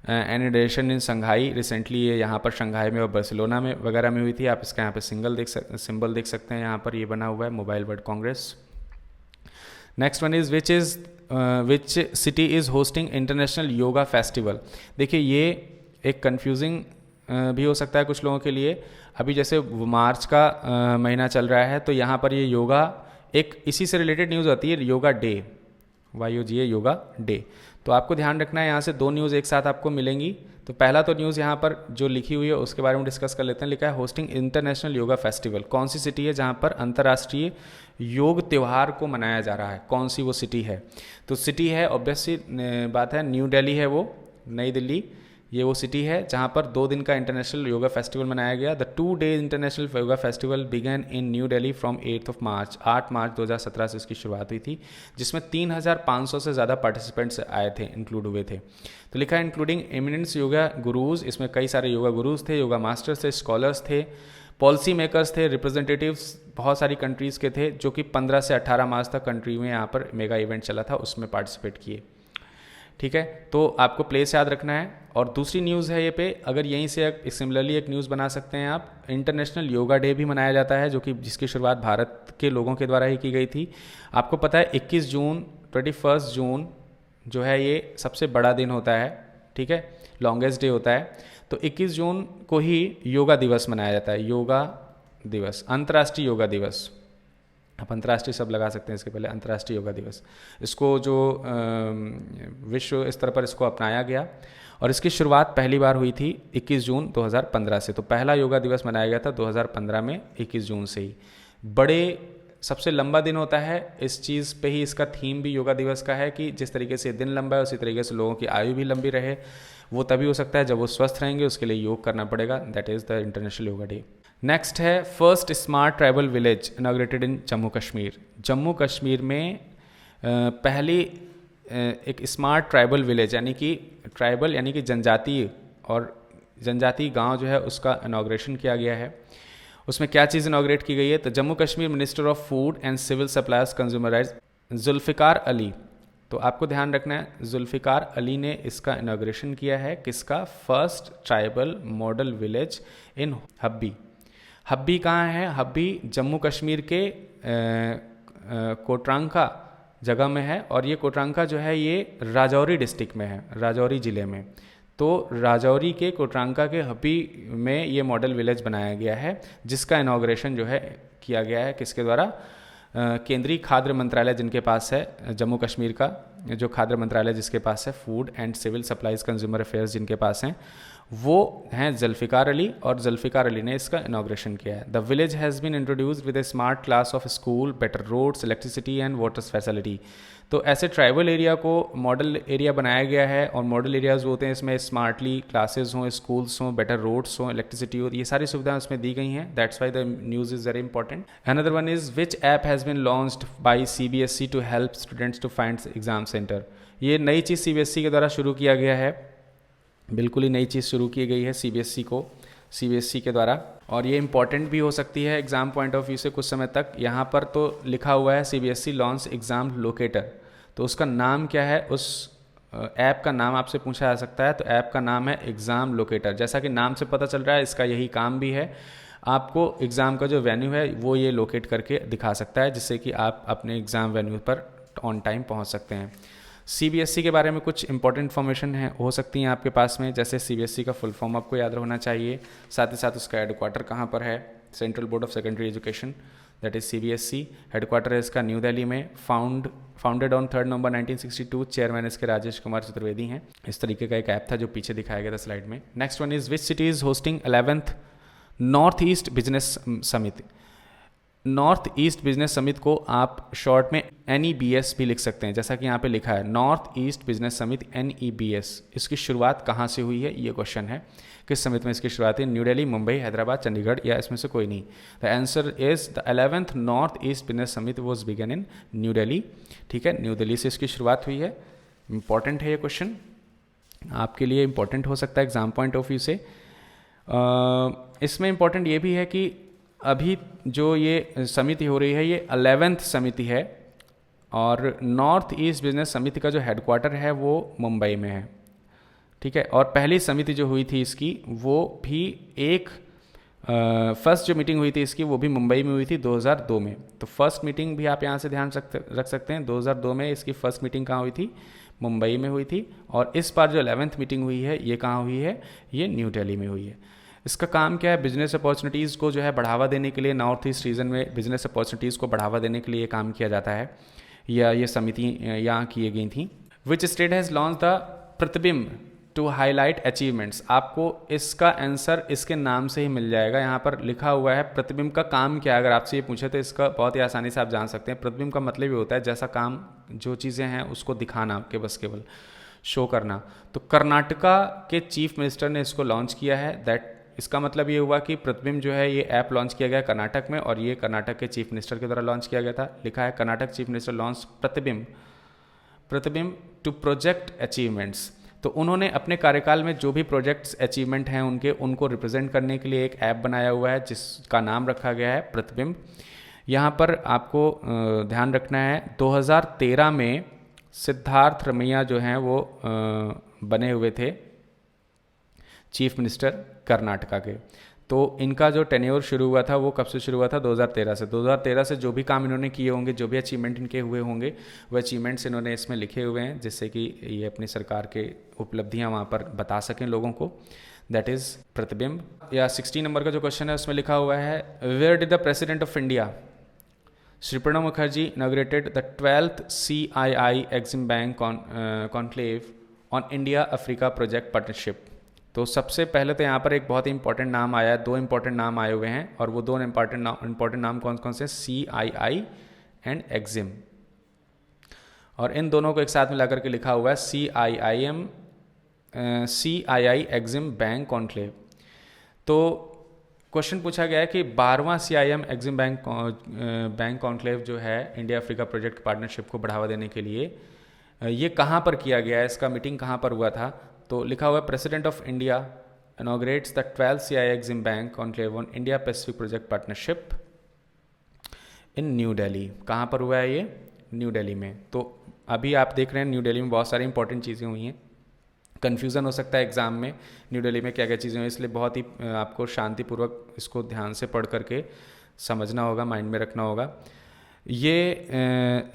and edition in Shanghai. Recently ये यहाँ पर शंघाई में और बार्सिलोना में वगैरह में हुई थी। आप इसका यहाँ पे सिंबल देख सकते हैं, यहाँ पर ये बना हुआ है mobile word Congress. Next one is which city is hosting international yoga festival. देखिए ये एक कंफ्यूजिंग भी हो सकता है कुछ लोगों के लिए। अभी जैसे मार्च का महीना चल रहा है तो यहाँ पर ये योगा एक इसी से रिलेटेड न्यूज़ आती है, yoga day, YOGA yoga day. तो आपको ध्यान रखना है, यहाँ से दो न्यूज़ एक साथ आपको मिलेंगी। तो पहला तो न्यूज़ यहाँ पर जो लिखी हुई है उसके बारे में डिस्कस कर लेते हैं। लिखा है होस्टिंग इंटरनेशनल योगा फेस्टिवल। कौन सी सिटी है जहाँ पर अंतर्राष्ट्रीय योग त्यौहार को मनाया जा रहा है, कौन सी वो सिटी है? तो सिटी है ऑब्वियसली बात है न्यू दिल्ली है, वो नई दिल्ली ये वो सिटी है जहाँ पर 2 दिन का इंटरनेशनल योगा फेस्टिवल मनाया गया। The 2 day international yoga festival began in New Delhi from 8 March. 8 मार्च 2017 से इसकी शुरुआत हुई थी, जिसमें 3500 से ज़्यादा पार्टिसिपेंट्स आए थे, इंक्लूड हुए थे। तो लिखा है इंक्लूडिंग एमिनेंस योगा गुरुज। इसमें कई सारे योगा गुरुज थे, योगा मास्टर्स थे, स्कॉलर्स थे, पॉलिसी मेकर्स थे, रिप्रेजेंटेटिव्स बहुत सारी कंट्रीज़ के थे, जो कि 15 से 18 मार्च तक कंट्री में यहाँ पर मेगा इवेंट चला था, उसमें पार्टिसिपेट किए, ठीक है। तो आपको प्लेस याद रखना है। और दूसरी न्यूज़ है ये पे, अगर यहीं से सिमिलरली एक न्यूज़ बना सकते हैं आप, इंटरनेशनल योगा डे भी मनाया जाता है, जो कि जिसकी शुरुआत भारत के लोगों के द्वारा ही की गई थी। आपको पता है 21 जून 21 जून जो है ये सबसे बड़ा दिन होता है, ठीक है, लॉन्गेस्ट डे होता है। तो 21 जून को ही योगा दिवस मनाया जाता है, योगा दिवस, अंतर्राष्ट्रीय योगा दिवस। आप अंतर्राष्ट्रीय शब्द लगा सकते हैं इसके पहले, अंतर्राष्ट्रीय योगा दिवस। इसको जो विश्व स्तर पर इसको अपनाया गया और इसकी शुरुआत पहली बार हुई थी 21 जून 2015 से। तो पहला योगा दिवस मनाया गया था 2015 में 21 जून से ही। बड़े सबसे लंबा दिन होता है, इस चीज़ पे ही इसका थीम भी योगा दिवस का है कि जिस तरीके से दिन लंबा है उसी तरीके से लोगों की आयु भी लंबी रहे। वो तभी हो सकता है जब वो स्वस्थ रहेंगे, उसके लिए योग करना पड़ेगा। That is the International Yoga Day. Next है first smart tribal village inaugurated in Jammu Kashmir. Jammu Kashmir में पहली एक स्मार्ट ट्राइबल विलेज यानी कि ट्राइबल यानी कि जनजातीय और जनजातीय गांव जो है उसका इनॉग्रेशन किया गया है। उसमें क्या चीज़ इनॉग्रेट की गई है? तो Jammu Kashmir minister of food and civil supplies consumerise Zulfikar Ali. तो आपको ध्यान रखना है, जुल्फ़िकार अली ने इसका इनॉग्रेशन किया है। किसका? First tribal model village in Hubbi. Hubbi कहाँ है? हब्बी जम्मू कश्मीर के कोटरांका जगह में है और ये कोटरांका जो है ये राजौरी डिस्ट्रिक्ट में है, राजौरी ज़िले में। तो राजौरी के कोटरांका के हब्बी में ये मॉडल विलेज बनाया गया है, जिसका इनॉग्रेशन जो है किया गया है किसके द्वारा? केंद्रीय खाद्य मंत्रालय जिनके पास है, जम्मू कश्मीर का जो खाद्य मंत्रालय जिसके पास है, food and civil supplies consumer affairs जिनके पास हैं, वो हैं जुल्फ़िकार अली और जुल्फ़िकार अली ने इसका इनॉग्रेशन किया है। The village has been introduced with a smart class of school, better roads, electricity and water facility. तो ऐसे ट्राइबल एरिया को मॉडल एरिया बनाया गया है और मॉडल एरियाज़ होते हैं इसमें स्मार्टली क्लासेस हों, स्कूल्स हों, बेटर रोड्स हों, इलेक्ट्रिसिटी हो, ये सारी सुविधाएं उसमें दी गई हैं। That's why the news is very important. Another one is which app has been launched by CBSE to help students to find exam centre. ये नई चीज़ CBSE के द्वारा शुरू किया गया है, बिल्कुल ही नई चीज़ शुरू की गई है CBSE के द्वारा, और ये इंपॉर्टेंट भी हो सकती है एग्ज़ाम पॉइंट ऑफ व्यू से कुछ समय तक। यहाँ पर तो लिखा हुआ है CBSE लॉन्च एग्ज़ाम लोकेटर, तो उसका नाम क्या है? उस ऐप का नाम आपसे पूछा जा सकता है। तो ऐप का नाम है एग्ज़ाम लोकेटर। जैसा कि नाम से पता चल रहा है इसका यही काम भी है, आपको एग्ज़ाम का जो वेन्यू है वो ये लोकेट करके दिखा सकता है, जिससे कि आप अपने एग्ज़ाम वेन्यू पर ऑन टाइम पहुँच सकते हैं। CBSE के बारे में कुछ इंपॉर्टेंट इन्फॉर्मेशन है हो सकती हैं आपके पास में, जैसे CBSE का फुल फॉर्म आपको याद होना चाहिए, साथ ही साथ उसका हेडक्वार्टर कहाँ पर है, central board of secondary education, that is CBSE। Headquarter है इसका न्यू दिल्ली में। Founded on 3 November 1962। चेयरमैन इसके राजेश कुमार चतुर्वेदी हैं। इस तरीके का एक ऐप था जो पीछे दिखाया गया था स्लाइड में। Next one is which city is hosting 11th north east business summit. North east business summit को आप शॉर्ट में NEBS भी लिख सकते हैं, जैसा कि यहाँ पे लिखा है north east business summit NEBS। इसकी शुरुआत कहाँ से हुई है, ये क्वेश्चन है। किस समिट में इसकी शुरुआत है? न्यू दिल्ली, मुंबई, हैदराबाद, चंडीगढ़, या इसमें से कोई नहीं। The answer is the 11th north east business summit was began in New Delhi. ठीक है, न्यू दिल्ली से इसकी शुरुआत हुई है। इंपॉर्टेंट है ये क्वेश्चन, आपके लिए इंपॉर्टेंट हो सकता है एग्जाम पॉइंट ऑफ व्यू से। इसमें इंपॉर्टेंट ये भी है कि अभी जो ये समिति हो रही है ये 11th समिति है, और नॉर्थ ईस्ट बिजनेस समिति का जो हेडक्वार्टर है वो मुंबई में है। ठीक है, और पहली समिति जो हुई थी इसकी वो भी फर्स्ट जो मीटिंग हुई थी इसकी वो भी मुंबई में हुई थी 2002 में। तो फर्स्ट मीटिंग भी आप यहाँ से ध्यान रख सकते हैं, 2002 में इसकी फर्स्ट मीटिंग कहाँ हुई थी? मुंबई में हुई थी। और इस बार जो 11th मीटिंग हुई है ये कहाँ हुई है? ये न्यू दिल्ली में हुई है। इसका काम क्या है? बिजनेस अपॉर्चुनिटीज़ को जो है बढ़ावा देने के लिए, नॉर्थ ईस्ट रीजन में बिजनेस अपॉर्चुनिटीज़ को बढ़ावा देने के लिए काम किया जाता है, या ये समिति यहाँ किए गई थी। Which state has launch the प्रतिबिंब टू हाईलाइट अचीवमेंट्स? आपको इसका आंसर इसके नाम से ही मिल जाएगा, यहाँ पर लिखा हुआ है। प्रतिबिंब का काम क्या है अगर आपसे ये पूछे तो इसका बहुत ही आसानी से आप जान सकते हैं। प्रतिबिंब का मतलब ये होता है जैसा काम, जो चीज़ें हैं उसको दिखाना, के बस केवल शो करना। तो कर्नाटका के चीफ मिनिस्टर ने इसको लॉन्च किया है। दैट इसका मतलब ये हुआ कि प्रतिबिंब जो है ये ऐप लॉन्च किया गया कर्नाटक में, और ये कर्नाटक के चीफ मिनिस्टर के द्वारा लॉन्च किया गया था। लिखा है कर्नाटक चीफ मिनिस्टर लॉन्च प्रतिबिंब टू प्रोजेक्ट अचीवमेंट्स। तो उन्होंने अपने कार्यकाल में जो भी प्रोजेक्ट्स अचीवमेंट हैं उनको रिप्रेजेंट करने के लिए एक ऐप बनाया हुआ है जिसका नाम रखा गया है प्रतिबिंब। यहाँ पर आपको ध्यान रखना है 2013 में सिद्धार्थ रमैया जो हैं वो बने हुए थे चीफ मिनिस्टर कर्नाटका के। तो इनका जो टेन्योर शुरू हुआ था वो कब से शुरू हुआ था? 2013 से। 2013 से जो भी काम इन्होंने किए होंगे, जो भी अचीवमेंट इनके हुए होंगे, वो अचीवमेंट्स इन्होंने इसमें लिखे हुए हैं, जिससे कि ये अपनी सरकार के उपलब्धियां वहाँ पर बता सकें लोगों को। दैट इज़ प्रतिबिंब। या 16 नंबर का जो क्वेश्चन है उसमें लिखा हुआ है where did the president of India Shri Pranab Mukherjee inaugurated the 12th CII EXIM bank conclave on India Africa project partnership? तो सबसे पहले तो यहाँ पर एक बहुत ही इंपॉर्टेंट नाम आया है, दो इंपॉर्टेंट नाम आए हुए हैं, और वो दो इंपॉर्टेंट नाम कौन कौन से? CII and EXIM. और इन दोनों को एक साथ मिलाकर के लिखा हुआ है CII एग्जिम बैंक कॉन्क्लेव। तो क्वेश्चन पूछा गया है कि 12वां CIM एग्जिम बैंक कॉन्क्लेव जो है इंडिया अफ्रीका प्रोजेक्ट पार्टनरशिप को बढ़ावा देने के लिए, ये कहाँ पर किया गया है? इसका मीटिंग कहाँ पर हुआ था? तो लिखा हुआ है president of India inaugurates the 12th CII EXIM bank conclave on India Pacific project partnership in New Delhi. कहाँ पर हुआ है ये? न्यू दिल्ली में। तो अभी आप देख रहे हैं न्यू दिल्ली में बहुत सारी इंपॉर्टेंट चीज़ें हुई हैं। कन्फ्यूज़न हो सकता है एग्ज़ाम में न्यू दिल्ली में क्या क्या चीज़ें हुई, इसलिए बहुत ही आपको शांतिपूर्वक इसको ध्यान से पढ़ करके समझना होगा, माइंड में रखना होगा। ये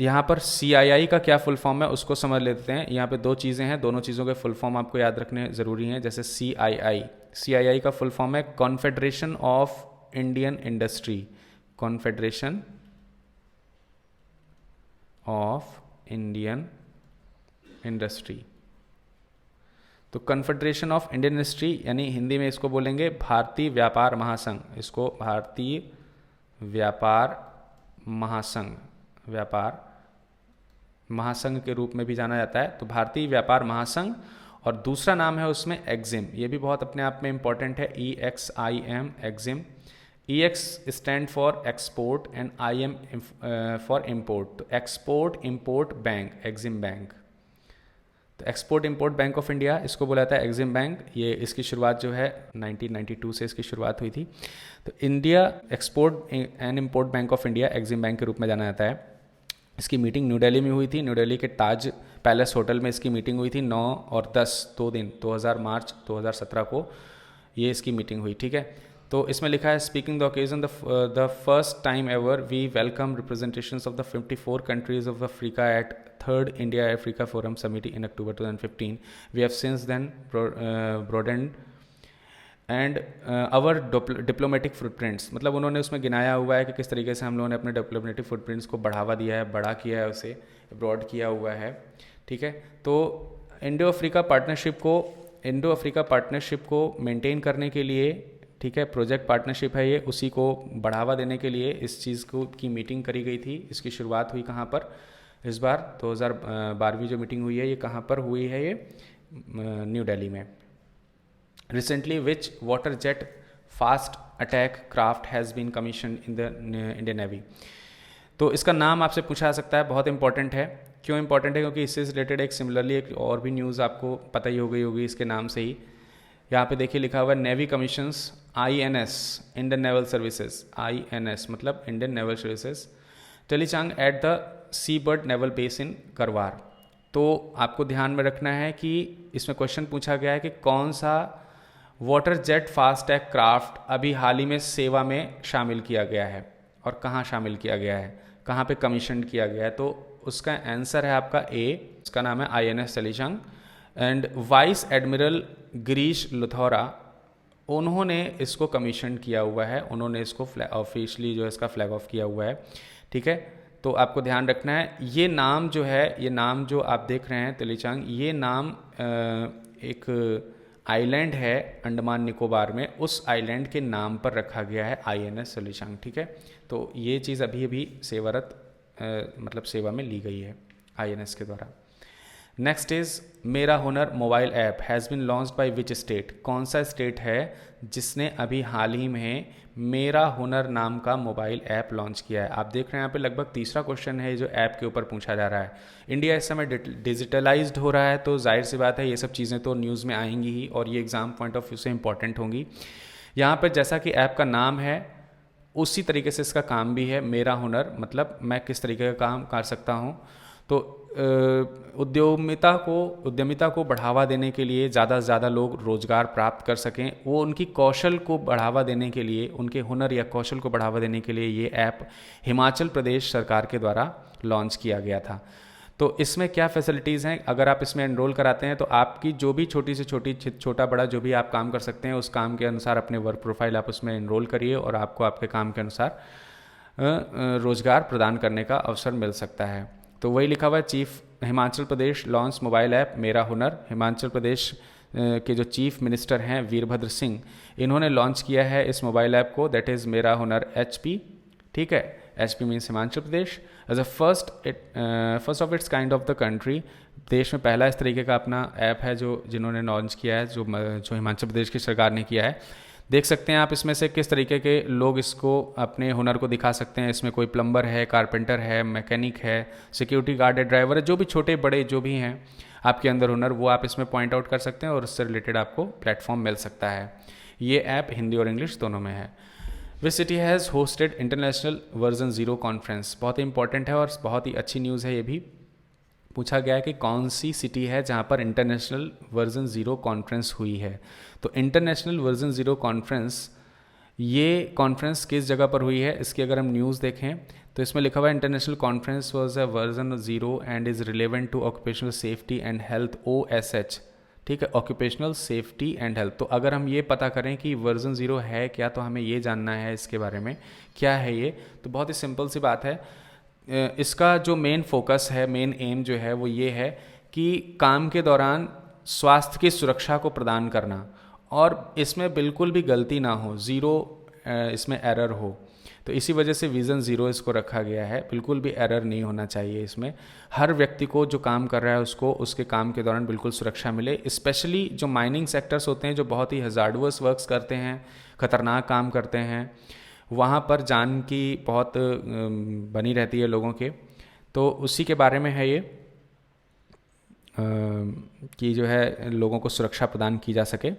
यहाँ पर CII का क्या फुल फॉर्म है उसको समझ लेते हैं। यहाँ पे दो चीज़ें हैं, दोनों चीज़ों के फुल फॉर्म आपको याद रखने ज़रूरी हैं। जैसे CII का फुल फॉर्म है confederation of Indian industry, confederation of Indian industry. तो कॉन्फेडरेशन ऑफ इंडियन इंडस्ट्री यानी हिंदी में इसको बोलेंगे भारतीय व्यापार महासंघ। इसको भारतीय व्यापार महासंघ के रूप में भी जाना जाता है। तो भारतीय व्यापार महासंघ, और दूसरा नाम है उसमें एग्जिम। ये भी बहुत अपने आप में इंपॉर्टेंट है, EXIM Exim. EX stand for export and IM for import. तो export import bank, Exim bank. तो export import bank of India इसको बोला जाता है एग्जिम बैंक। ये इसकी शुरुआत जो है 1992 से इसकी शुरुआत हुई थी। तो India export and import bank of India EXIM bank के रूप में जाना जाता है। इसकी मीटिंग न्यू दिल्ली में हुई थी। न्यू दिल्ली के ताज पैलेस होटल में इसकी मीटिंग हुई थी 9 और 10 2 दिन 2000 मार्च 2017 को ये इसकी मीटिंग हुई। ठीक है, तो इसमें लिखा है speaking the occasion the first time ever we welcome representations of the 54 countries of Africa at 3rd India Africa Forum Summit in October 2015. We have since then broadened and our diplomatic footprints। मतलब उन्होंने उसमें गिनाया हुआ है कि किस तरीके से हम लोगों ने अपने डिप्लोमेटिक फुटप्रिंट्स को बढ़ावा दिया है, बड़ा किया है, उसे ब्रॉड किया हुआ है। ठीक है, तो इंडो अफ्रीका पार्टनरशिप को मेंटेन करने के लिए ठीक है, प्रोजेक्ट पार्टनरशिप है ये, उसी को बढ़ावा देने के लिए इस चीज़ को की मीटिंग करी गई थी। इसकी शुरुआत हुई कहाँ पर, इस बार 2012वीं जो मीटिंग हुई है ये कहाँ पर हुई है, ये न्यू दिल्ली में। Recently which water jet fast attack craft has been commission in the Indian navy. तो इसका नाम आपसे पूछा जा सकता है, बहुत इंपॉर्टेंट है। क्यों इंपॉर्टेंट है, क्योंकि इससे रिलेटेड एक सिमिलरली एक और भी न्यूज़ आपको पता ही हो गई होगी इसके नाम से ही। यहाँ पे देखिए लिखा हुआ है navy commissions INS Indian naval services, INS मतलब Indian naval services Tillanchang at the sea bird naval base in Karwar. तो आपको ध्यान में रखना है कि इसमें क्वेश्चन पूछा गया है कि कौन सा वाटर जेट फास्टैग क्राफ्ट अभी हाल ही में सेवा में शामिल किया गया है और कहाँ शामिल किया गया है, कहाँ पे कमीशन किया गया है। तो उसका आंसर है आपका A, उसका नाम है INS Tillanchang. And vice admiral Girish Luthra, उन्होंने इसको कमीशन किया हुआ है, उन्होंने इसको ऑफिशियली जो है इसका फ्लैग ऑफ किया हुआ है, ठीक है। तो आपको ध्यान रखना है ये नाम जो है, ये नाम जो आप देख रहे हैं टेलीचांग, ये नाम एक आइलैंड है अंडमान निकोबार में, उस आइलैंड के नाम पर रखा गया है INS टेलीचांग, ठीक है। तो ये चीज़ अभी अभी सेवारत मतलब सेवा में ली गई है INS के द्वारा। Next is Mera Hunar mobile app has been launched by which state. कौन सा स्टेट है जिसने अभी हाल ही में मेरा हुनर नाम का मोबाइल ऐप लॉन्च किया है। आप देख रहे हैं यहाँ पे लगभग तीसरा क्वेश्चन है जो ऐप के ऊपर पूछा जा रहा है। इंडिया इस समय डिजिटलाइज्ड हो रहा है, तो जाहिर सी बात है ये सब चीज़ें तो न्यूज़ में आएंगी ही और ये एग्ज़ाम पॉइंट ऑफ व्यू से इंपॉर्टेंट होंगी। यहाँ पर जैसा कि ऐप का नाम है उसी तरीके से इसका काम भी है, मेरा हुनर मतलब मैं किस तरीके का काम कर सकता हूँ। तो उद्यमिता को बढ़ावा देने के लिए ज़्यादा से ज़्यादा लोग रोज़गार प्राप्त कर सकें, वो उनकी कौशल को बढ़ावा देने के लिए, उनके हुनर या कौशल को बढ़ावा देने के लिए ये ऐप हिमाचल प्रदेश सरकार के द्वारा लॉन्च किया गया था। तो इसमें क्या फैसिलिटीज़ हैं, अगर आप इसमें एनरोल कराते हैं तो आपकी जो भी छोटी से छोटा बड़ा जो भी आप काम कर सकते हैं उस काम के अनुसार अपने वर्क प्रोफाइल आप उसमें एनरोल करिए और आपको आपके काम के अनुसार रोज़गार प्रदान करने का अवसर मिल सकता है। तो वही लिखा हुआ है chief Himachal Pradesh launch mobile app मेरा हुनर। हिमाचल प्रदेश के जो चीफ मिनिस्टर हैं वीरभद्र सिंह, इन्होंने लॉन्च किया है इस मोबाइल ऐप को, that is Mera Hunar HP, ठीक है। HP means Himachal Pradesh as a first of its kind of the country. देश में पहला इस तरीके का अपना ऐप है जो जिन्होंने लॉन्च किया है, जो हिमाचल प्रदेश की सरकार ने किया है। देख सकते हैं आप इसमें से किस तरीके के लोग इसको अपने हुनर को दिखा सकते हैं। इसमें कोई प्लम्बर है, कारपेंटर है, मैकेनिक है, सिक्योरिटी गार्ड है, ड्राइवर है, जो भी छोटे बड़े जो भी हैं आपके अंदर हुनर वो आप इसमें पॉइंट आउट कर सकते हैं और उससे रिलेटेड आपको प्लेटफॉर्म मिल सकता है। ये ऐप हिंदी और इंग्लिश दोनों में है। Which city has hosted international version 0 conference, बहुत ही इंपॉर्टेंट है और बहुत ही अच्छी न्यूज़ है। ये भी पूछा गया है कि कौन सी सिटी है जहाँ पर इंटरनेशनल वर्जन 0 कॉन्फ्रेंस हुई है। तो इंटरनेशनल वर्जन 0 कॉन्फ्रेंस, ये कॉन्फ्रेंस किस जगह पर हुई है, इसकी अगर हम न्यूज़ देखें तो इसमें लिखा हुआ है international conference was a version 0 and is relevant to occupational safety and health OSH, ठीक है, ऑक्यूपेशनल सेफ्टी एंड हेल्थ। तो अगर हम ये पता करें कि वर्जन 0 है क्या, तो हमें ये जानना है इसके बारे में क्या है ये। तो बहुत ही सिंपल सी बात है, इसका जो मेन फोकस है, मेन एम जो है वो ये है कि काम के दौरान स्वास्थ्य की सुरक्षा को प्रदान करना और इसमें बिल्कुल भी गलती ना हो, ज़ीरो इसमें एरर हो। तो इसी वजह से विज़न 0 इसको रखा गया है, बिल्कुल भी एरर नहीं होना चाहिए इसमें। हर व्यक्ति को जो काम कर रहा है उसको उसके काम के दौरान बिल्कुल सुरक्षा मिले। स्पेशली जो माइनिंग सेक्टर्स होते हैं, जो बहुत ही हज़ार्डवस वर्क्स करते हैं, ख़तरनाक काम करते हैं, वहाँ पर जान की बहुत बनी रहती है लोगों के। तो उसी के बारे में है ये कि जो है लोगों को सुरक्षा प्रदान की जा सके।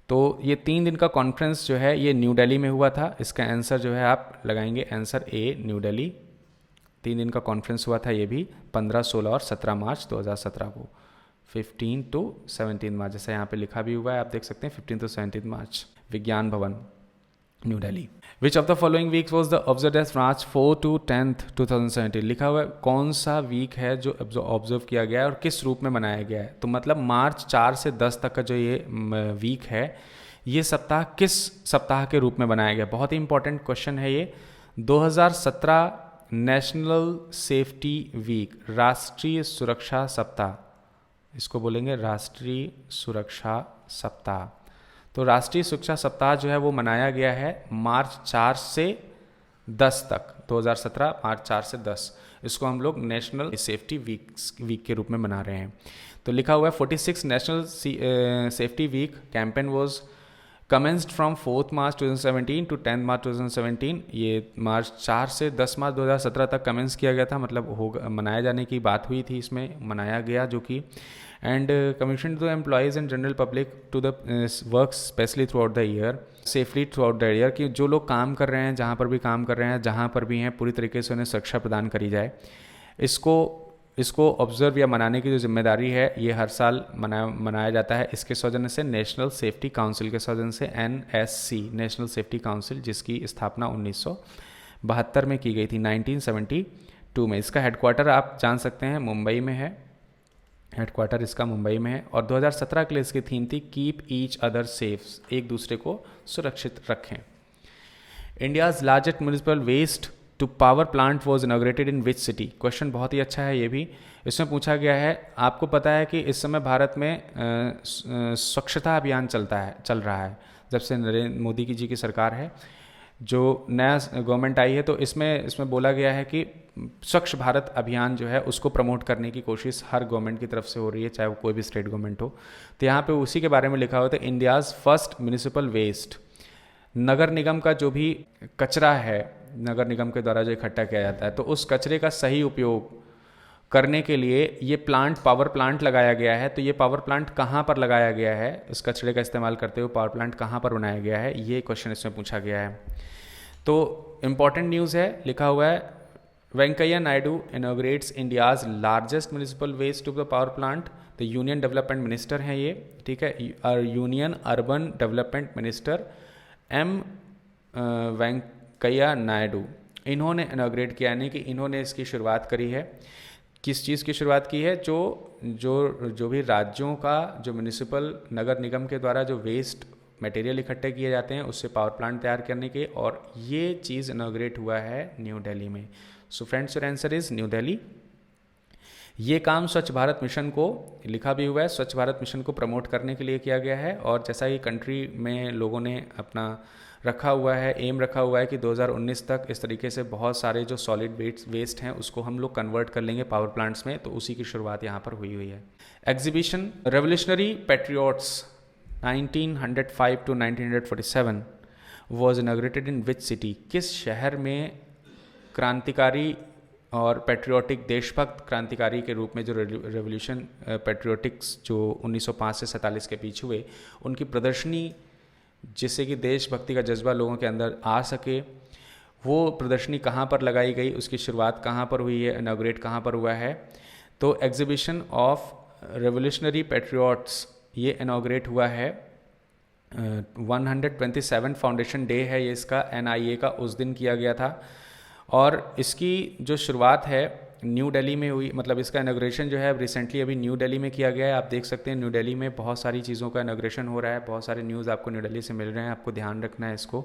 तो ये 3 दिन का कॉन्फ्रेंस जो है ये न्यू दिल्ली में हुआ था। इसका आंसर जो है आप लगाएंगे आंसर A, न्यू दिल्ली। 3 दिन का कॉन्फ्रेंस हुआ था ये भी 15, 16 और 17 मार्च 2017 को, 15 to 17 मार्च, जैसा यहाँ पे लिखा भी हुआ है, आप देख सकते हैं 15 to 17 मार्च, Vigyan Bhawan, New Delhi. Which of the following weeks was the observe as March 4 to 10th 2017। लिखा हुआ है कौन सा वीक है जो ऑब्जर्व किया गया है और किस रूप में मनाया गया है। तो मतलब मार्च 4 से 10 तक का जो ये वीक है, ये सप्ताह किस सप्ताह के रूप में बनाया गया। बहुत ही इंपॉर्टेंट क्वेश्चन है ये। 2017 नेशनल सेफ्टी वीक, राष्ट्रीय सुरक्षा सप्ताह, इसको बोलेंगे राष्ट्रीय सुरक्षा सप्ताह। तो राष्ट्रीय शिक्षा सप्ताह जो है वो मनाया गया है मार्च 4 से 10 तक, 2017 मार्च 4 से 10। इसको हम लोग नेशनल सेफ्टी वीक के रूप में मना रहे हैं। तो लिखा हुआ है 46 national safety week campaign was commenced from 4 March 2017 to 10 March 2017। ये मार्च 4 से 10 मार्च 2017 तक कमेंस किया गया था, मतलब होगा मनाया जाने की बात हुई थी, इसमें मनाया गया जो कि and commission to the employees and general public to the work specially throughout the year safely throughout the year, कि जो लोग काम कर रहे हैं, जहाँ पर भी काम कर रहे हैं, जहाँ पर भी हैं, पूरी तरीके से उन्हें सुरक्षा प्रदान करी जाए। इसको ऑब्जर्व या मनाने की जो जिम्मेदारी है ये हर साल मनाया जाता है। इसके सौजन्य से नेशनल सेफ्टी काउंसिल के सौजन्य से NSC नेशनल सेफ्टी काउंसिल, जिसकी स्थापना 1972 में की गई थी, 1972 में। इसका हेडक्वार्टर आप जान सकते हैं मुंबई में है, हेडक्वार्टर इसका मुंबई में है। और 2017 के लिए इसकी थीम थी कीप ईच अदर सेफ, एक दूसरे को सुरक्षित रखें। India's largest municipal waste to power plant was inaugurated in which city. Question बहुत ही अच्छा है ये भी। इसमें पूछा गया है, आपको पता है कि इस समय भारत में स्वच्छता अभियान चल रहा है, जब से नरेंद्र मोदी जी की सरकार है, जो नया गवर्नमेंट आई है, तो इसमें बोला गया है कि स्वच्छ भारत अभियान जो है उसको प्रमोट करने की कोशिश हर गवर्नमेंट की तरफ से हो रही है, चाहे वो कोई भी स्टेट गवर्नमेंट हो। तो यहाँ पे उसी के बारे में लिखा हुआ था, इंडियाज़ फर्स्ट म्यूनिसिपल वेस्ट, नगर निगम का जो भी कचरा है, नगर निगम के द्वारा जो इकट्ठा किया जाता है, तो उस कचरे का सही उपयोग करने के लिए ये पावर प्लांट लगाया गया है। तो ये पावर प्लांट कहाँ पर लगाया गया है, इस कचरे का इस्तेमाल करते हुए पावर प्लांट कहाँ पर बनाया गया है, ये क्वेश्चन इसमें पूछा गया है। तो इम्पॉर्टेंट न्यूज़ है, लिखा हुआ है Venkaiah Naidu inaugurates India's largest municipal waste to the power plant. तो यूनियन डेवलपमेंट मिनिस्टर हैं ये, ठीक है, union urban development minister Venkaiah Naidu, इन्होंने इनॉग्रेट किया, यानी कि इन्होंने इसकी शुरुआत करी है। किस चीज़ की शुरुआत की है? जो भी राज्यों का जो म्यूनिसिपल नगर निगम के द्वारा जो वेस्ट मटेरियल इकट्ठे किए जाते हैं उससे पावर प्लांट तैयार करने के, और ये चीज़ इनॉग्रेट हुआ है न्यू दिल्ली में। So friends, your answer is new Delhi. ये काम स्वच्छ भारत मिशन को, लिखा भी हुआ है, स्वच्छ भारत मिशन को प्रमोट करने के लिए किया गया है। और जैसा कि कंट्री में लोगों ने अपना रखा हुआ है, एम रखा हुआ है कि 2019 तक इस तरीके से बहुत सारे जो सॉलिड वेस्ट हैं उसको हम लोग कन्वर्ट कर लेंगे पावर प्लांट्स में, तो उसी की शुरुआत यहाँ पर हुई है। Exhibition revolutionary patriots 1905 to 1947 was inaugurated in which city. किस शहर में क्रांतिकारी और पैट्रियोटिक देशभक्त क्रांतिकारी के रूप में जो रेवोल्यूशन पैट्रियोटिक्स जो 1905 से 47 के बीच हुए, उनकी प्रदर्शनी, जिससे कि देशभक्ति का जज्बा लोगों के अंदर आ सके, वो प्रदर्शनी कहाँ पर लगाई गई, उसकी शुरुआत कहाँ पर हुई है, इनॉग्रेट कहाँ पर हुआ है? तो एग्जीबिशन ऑफ रेवोल्यूशनरी पैट्रियट्स ये इनॉग्रेट हुआ है 127 फाउंडेशन डे है ये इसका, NIA का, उस दिन किया गया था। और इसकी जो शुरुआत है न्यू दिल्ली में हुई, मतलब इसका इनॉग्रेशन जो है रिसेंटली अभी न्यू दिल्ली में किया गया है। आप देख सकते हैं न्यू दिल्ली में बहुत सारी चीज़ों का इनॉग्रेशन हो रहा है, बहुत सारे न्यूज़ आपको न्यू दिल्ली से मिल रहे हैं, आपको ध्यान रखना है इसको।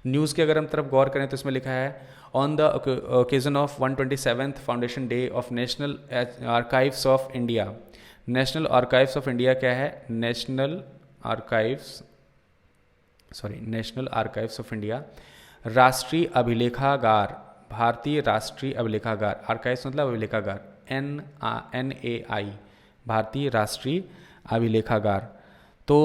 न्यूज़ की अगर हम तरफ गौर करें तो इसमें लिखा है on the occasion of 127th foundation day of national archives of India. National archives of India क्या है? नेशनल आर्काइव्स ऑफ इंडिया, राष्ट्रीय अभिलेखागार, भारतीय राष्ट्रीय अभिलेखागार, आर्काइव्स मतलब अभिलेखागार, NAI, भारतीय राष्ट्रीय अभिलेखागार। तो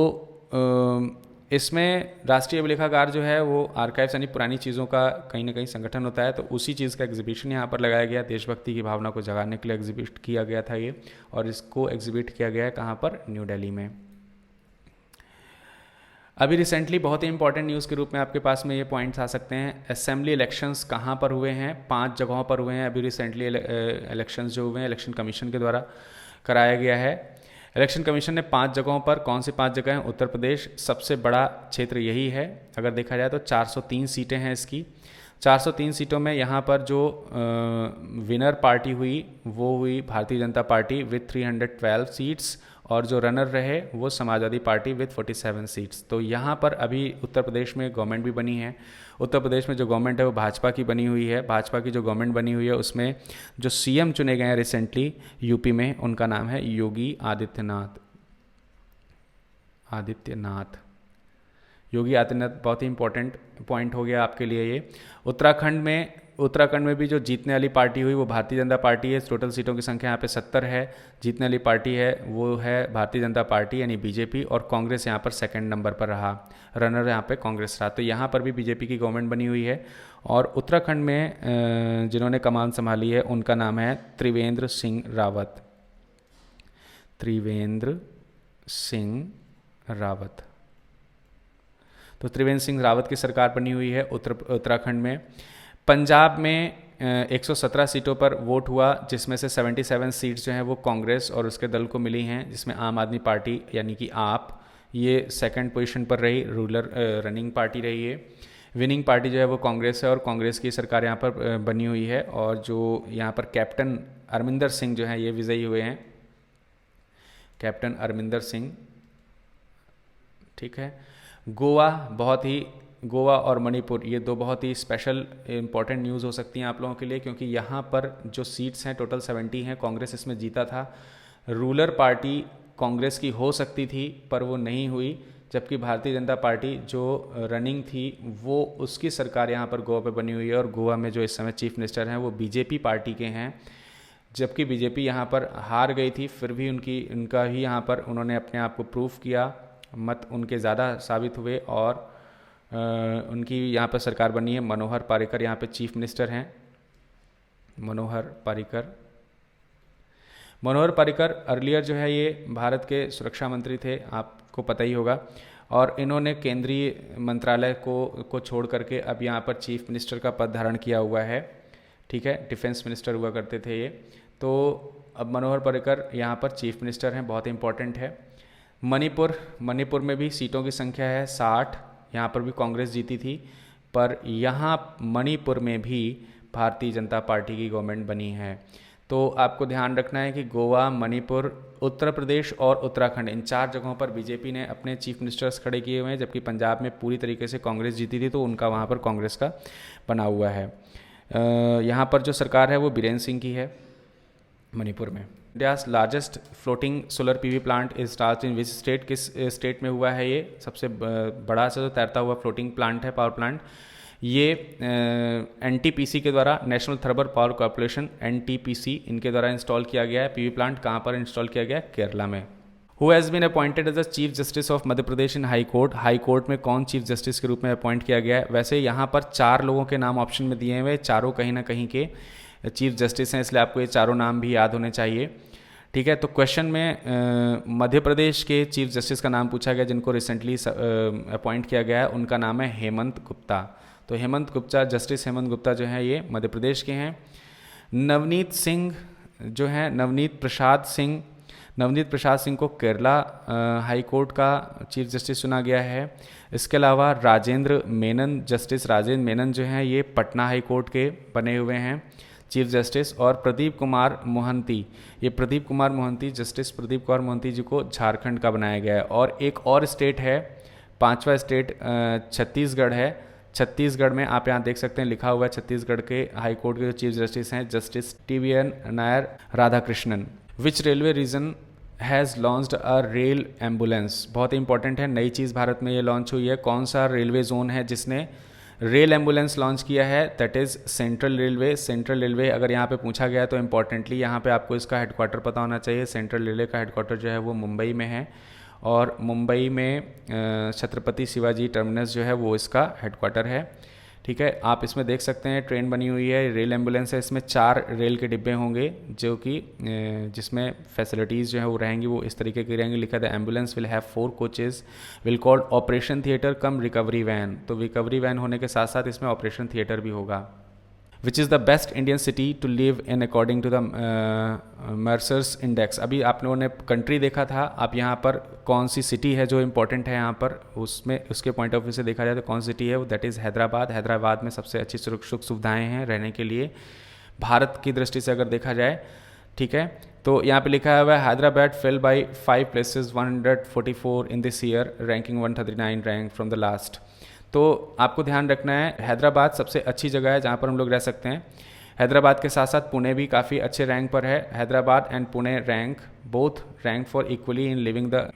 इसमें राष्ट्रीय अभिलेखागार जो है वो आर्काइव्स यानी पुरानी चीज़ों का कहीं ना कहीं संगठन होता है, तो उसी चीज़ का एग्जीबिशन यहाँ पर लगाया गया। देशभक्ति की भावना को जगाने के लिए एग्जीबिट किया गया था ये, और इसको एग्जीबिट किया गया है कहाँ पर? न्यू दिल्ली में। अभी रिसेंटली बहुत ही इंपॉर्टेंट न्यूज़ के रूप में आपके पास में ये पॉइंट्स आ सकते हैं। असेंबली इलेक्शंस कहाँ पर हुए हैं? 5 जगहों पर हुए हैं अभी रिसेंटली। इलेक्शंस जो हुए हैं इलेक्शन कमीशन के द्वारा कराया गया है। इलेक्शन कमीशन ने 5 जगहों पर, कौन सी 5 जगह हैं? उत्तर प्रदेश सबसे बड़ा क्षेत्र यही है। अगर देखा जाए तो 403 सीटें हैं इसकी। 403 सीटों में यहाँ पर जो विनर पार्टी हुई वो हुई Bharatiya Janata party with 312 seats, और जो रनर रहे वो समाजवादी पार्टी विथ 47 सीट्स। तो यहाँ पर अभी उत्तर प्रदेश में गवर्नमेंट भी बनी है। उत्तर प्रदेश में जो गवर्नमेंट है वो भाजपा की बनी हुई है। भाजपा की जो गवर्नमेंट बनी हुई है उसमें जो CM चुने गए हैं रिसेंटली यूपी में, उनका नाम है योगी आदित्यनाथ। योगी आदित्यनाथ बहुत ही इंपॉर्टेंट पॉइंट हो गया आपके लिए ये। उत्तराखंड में भी जो जीतने वाली पार्टी हुई वो भारतीय जनता पार्टी है। टोटल सीटों की संख्या यहाँ पे 70 है। जीतने वाली पार्टी है वो है भारतीय जनता पार्टी यानी बीजेपी, और कांग्रेस यहाँ पर सेकंड नंबर पर रहा, रनर यहाँ पे कांग्रेस रहा। तो यहाँ पर भी बीजेपी की गवर्नमेंट बनी हुई है। और उत्तराखंड में जिन्होंने कमान संभाली है उनका नाम है त्रिवेंद्र सिंह रावत। त्रिवेंद्र सिंह रावत। तो त्रिवेंद्र सिंह रावत की सरकार बनी हुई है उत्तराखंड में। पंजाब में 117 सीटों पर वोट हुआ, जिसमें से 77 सीट्स जो हैं वो कांग्रेस और उसके दल को मिली हैं, जिसमें आम आदमी पार्टी यानी कि आप ये सेकंड पोजीशन पर रही, रूलर रनिंग पार्टी रही है। विनिंग पार्टी जो है वो कांग्रेस है और कांग्रेस की सरकार यहाँ पर बनी हुई है। और जो यहाँ पर कैप्टन अरमिंदर सिंह जो हैं ये विजयी हुए हैं, कैप्टन अरमिंदर सिंह, ठीक है। गोवा और मणिपुर ये दो बहुत ही स्पेशल इंपॉर्टेंट न्यूज़ हो सकती हैं आप लोगों के लिए, क्योंकि यहाँ पर जो सीट्स हैं टोटल 70 हैं। कांग्रेस इसमें जीता था। रूलर पार्टी कांग्रेस की हो सकती थी पर वो नहीं हुई, जबकि भारतीय जनता पार्टी जो रनिंग थी वो उसकी सरकार यहाँ पर गोवा पे बनी हुई है। और गोवा में जो इस समय चीफ मिनिस्टर हैं वो बीजेपी पार्टी के हैं, जबकि बीजेपी यहाँ पर हार गई थी, फिर भी उनका ही यहाँ पर उन्होंने अपने आप को प्रूव किया, मत उनके ज़्यादा साबित हुए और उनकी यहाँ पर सरकार बनी है। मनोहर पर्रिकर यहाँ पे चीफ मिनिस्टर हैं। मनोहर पर्रिकर अर्लियर जो है ये भारत के सुरक्षा मंत्री थे, आपको पता ही होगा। और इन्होंने केंद्रीय मंत्रालय को छोड़ करके अब यहाँ पर चीफ मिनिस्टर का पद धारण किया हुआ है, ठीक है। डिफेंस मिनिस्टर हुआ करते थे ये। तो अब मनोहर पर्रिकर यहाँ पर चीफ मिनिस्टर हैं, बहुत इंपॉर्टेंट है। मणिपुर में भी सीटों की संख्या है 60। यहाँ पर भी कांग्रेस जीती थी, पर यहाँ मणिपुर में भी भारतीय जनता पार्टी की गवर्नमेंट बनी है। तो आपको ध्यान रखना है कि गोवा, मणिपुर, उत्तर प्रदेश और उत्तराखंड, इन 4 जगहों पर बीजेपी ने अपने चीफ मिनिस्टर्स खड़े किए हुए हैं, जबकि पंजाब में पूरी तरीके से कांग्रेस जीती थी तो उनका वहाँ पर कांग्रेस का बना हुआ है। यहाँ पर जो सरकार है वो बीरेन्द्र सिंह की है मणिपुर में। India's largest floating solar PV plant is start in which state, किस स्टेट में हुआ है ये सबसे बड़ा सा जो तैरता हुआ फ्लोटिंग प्लांट है, पावर प्लांट, ये एनटीपीसी के द्वारा, national thermal power corporation NTPC, इनके द्वारा इंस्टॉल किया गया है। पीवी प्लांट कहाँ पर इंस्टॉल किया गया है? केरला में। Who has been appointed as the chief justice of Madhya Pradesh in high court, high court में कौन चीफ जस्टिस के रूप में अपॉइंट किया गया है? वैसे यहाँ पर 4 लोगों के नाम ऑप्शन में दिए हुए, चारों कहीं ना कहीं के चीफ जस्टिस हैं, इसलिए आपको ये चारों नाम भी याद होने चाहिए, ठीक है। तो क्वेश्चन में मध्य प्रदेश के चीफ जस्टिस का नाम पूछा गया, जिनको रिसेंटली अपॉइंट किया गया है, उनका नाम है हेमंत गुप्ता। तो जस्टिस हेमंत गुप्ता जो है ये मध्य प्रदेश के हैं। नवनीत प्रसाद सिंह को केरला हाई कोर्ट का चीफ जस्टिस चुना गया है। इसके अलावा जस्टिस राजेंद्र मेनन जो हैं ये पटना हाई कोर्ट के बने हुए हैं चीफ जस्टिस। और प्रदीप कुमार मोहंती जस्टिस प्रदीप कुमार मोहंती जी को झारखंड का बनाया गया है। और एक और स्टेट है, 5वां स्टेट छत्तीसगढ़ है। छत्तीसगढ़ में आप यहाँ देख सकते हैं लिखा हुआ है, छत्तीसगढ़ के हाई कोर्ट के जो चीफ जस्टिस हैं justice TVN Nair Radhakrishnan. Which railway region has launched a rail ambulance, बहुत इंपॉर्टेंट है, नई चीज़ भारत में ये लॉन्च हुई है। कौन सा रेलवे जोन है जिसने रेल एम्बुलेंस लॉन्च किया है? That is central railway. अगर यहाँ पे पूछा गया तो इम्पॉर्टेंटली यहाँ पे आपको इसका हेडक्वार्टर पता होना चाहिए। सेंट्रल रेलवे का हेडक्वार्टर जो है वो मुंबई में है, और मुंबई में छत्रपति शिवाजी टर्मिनस जो है वो इसका हेडक्वार्टर है, ठीक है। आप इसमें देख सकते हैं ट्रेन बनी हुई है, रेल एम्बुलेंस है, इसमें 4 रेल के डिब्बे होंगे जो कि जिसमें फैसिलिटीज़ जो है वो रहेंगी वो इस तरीके की रहेंगी। लिखा था ambulance will have 4 coaches will called operation theatre cum recovery van. तो रिकवरी वैन होने के साथ साथ इसमें ऑपरेशन थिएटर भी होगा। Which is the best Indian city to live in according to the Mercer's index. अभी आप लोगों ने कंट्री देखा था, आप यहाँ पर कौन सी सिटी है जो इंपॉर्टेंट है यहाँ पर, उसमें उसके पॉइंट ऑफ व्यू से देखा जाए तो कौन सिटी है वो? दैट इज़ हैदराबाद में सबसे अच्छी सुख सुविधाएँ हैं रहने के लिए भारत की दृष्टि से अगर देखा जाए, ठीक है। तो यहाँ पे लिखा हुआ है Hyderabad fail by 5 places 144 in this year, ranking 139 rank from the last. तो आपको ध्यान रखना है हैदराबाद सबसे अच्छी जगह है जहाँ पर हम लोग रह सकते हैं। हैदराबाद के साथ साथ पुणे भी काफ़ी अच्छे रैंक पर है। Hyderabad and Pune both rank for equally in living the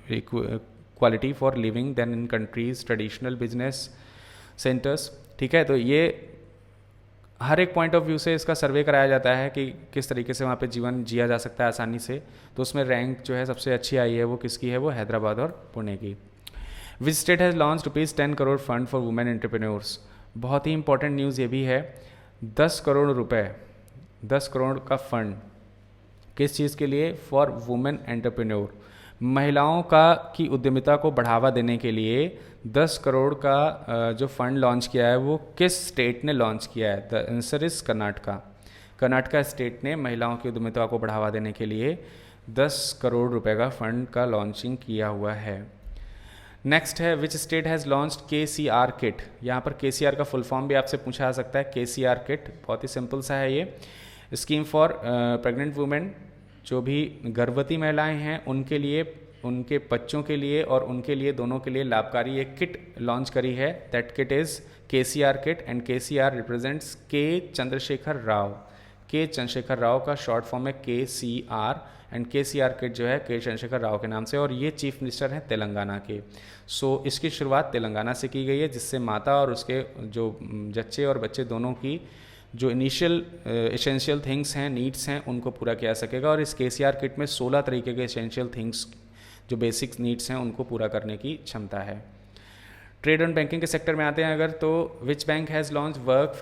quality for living then in countries traditional business centres. ठीक है, तो ये हर एक पॉइंट ऑफ व्यू से इसका सर्वे कराया जाता है कि किस तरीके से वहाँ पे जीवन जिया जा सकता है आसानी से। तो उसमें रैंक जो है सबसे अच्छी आई है वो किसकी है, वो हैदराबाद और पुणे की। Which state has launch ₹10 crore fund for women entrepreneurs. बहुत ही इंपॉर्टेंट न्यूज़ ये भी है, 10 करोड़ रुपए, 10 करोड़ का फंड किस चीज़ के लिए, फॉर वुमेन एंटरप्रेन्योर, महिलाओं का की उद्यमिता को बढ़ावा देने के लिए 10 करोड़ का जो फंड लॉन्च किया है वो किस स्टेट ने लॉन्च किया है। The answer is Karnataka. Karnataka state ने महिलाओं की उद्यमिता को बढ़ावा देने के लिए 10 करोड़ रुपए का फंड का लॉन्चिंग किया हुआ है। नेक्स्ट है which state has launched KCR kit. यहाँ पर KCR का फुल फॉर्म भी आपसे पूछा जा सकता है। KCR किट बहुत ही सिंपल सा है, ये स्कीम फॉर प्रेग्नेंट वुमेन, जो भी गर्भवती महिलाएं हैं उनके लिए, उनके बच्चों के लिए और उनके लिए दोनों के लिए लाभकारी एक किट लॉन्च करी है। That kit is KCR kit and KCR represents K Chandrashekhar Rao. K Chandrashekhar Rao का शॉर्ट फॉर्म है KCR एंड KCR किट जो है K चंद्रशेखर राव के नाम से, और ये चीफ मिनिस्टर हैं तेलंगाना के। सो इसकी शुरुआत तेलंगाना से की गई है, जिससे माता और उसके जो जच्चे और बच्चे दोनों की जो इनिशियल एसेंशियल थिंग्स हैं, नीड्स हैं, उनको पूरा किया सकेगा। और इस KCR किट में 16 तरीके के एसेंशियल थिंग्स जो बेसिक नीड्स हैं उनको पूरा करने की क्षमता है। ट्रेड एंड बैंकिंग के सेक्टर में आते हैं अगर, तो विच bank has launch work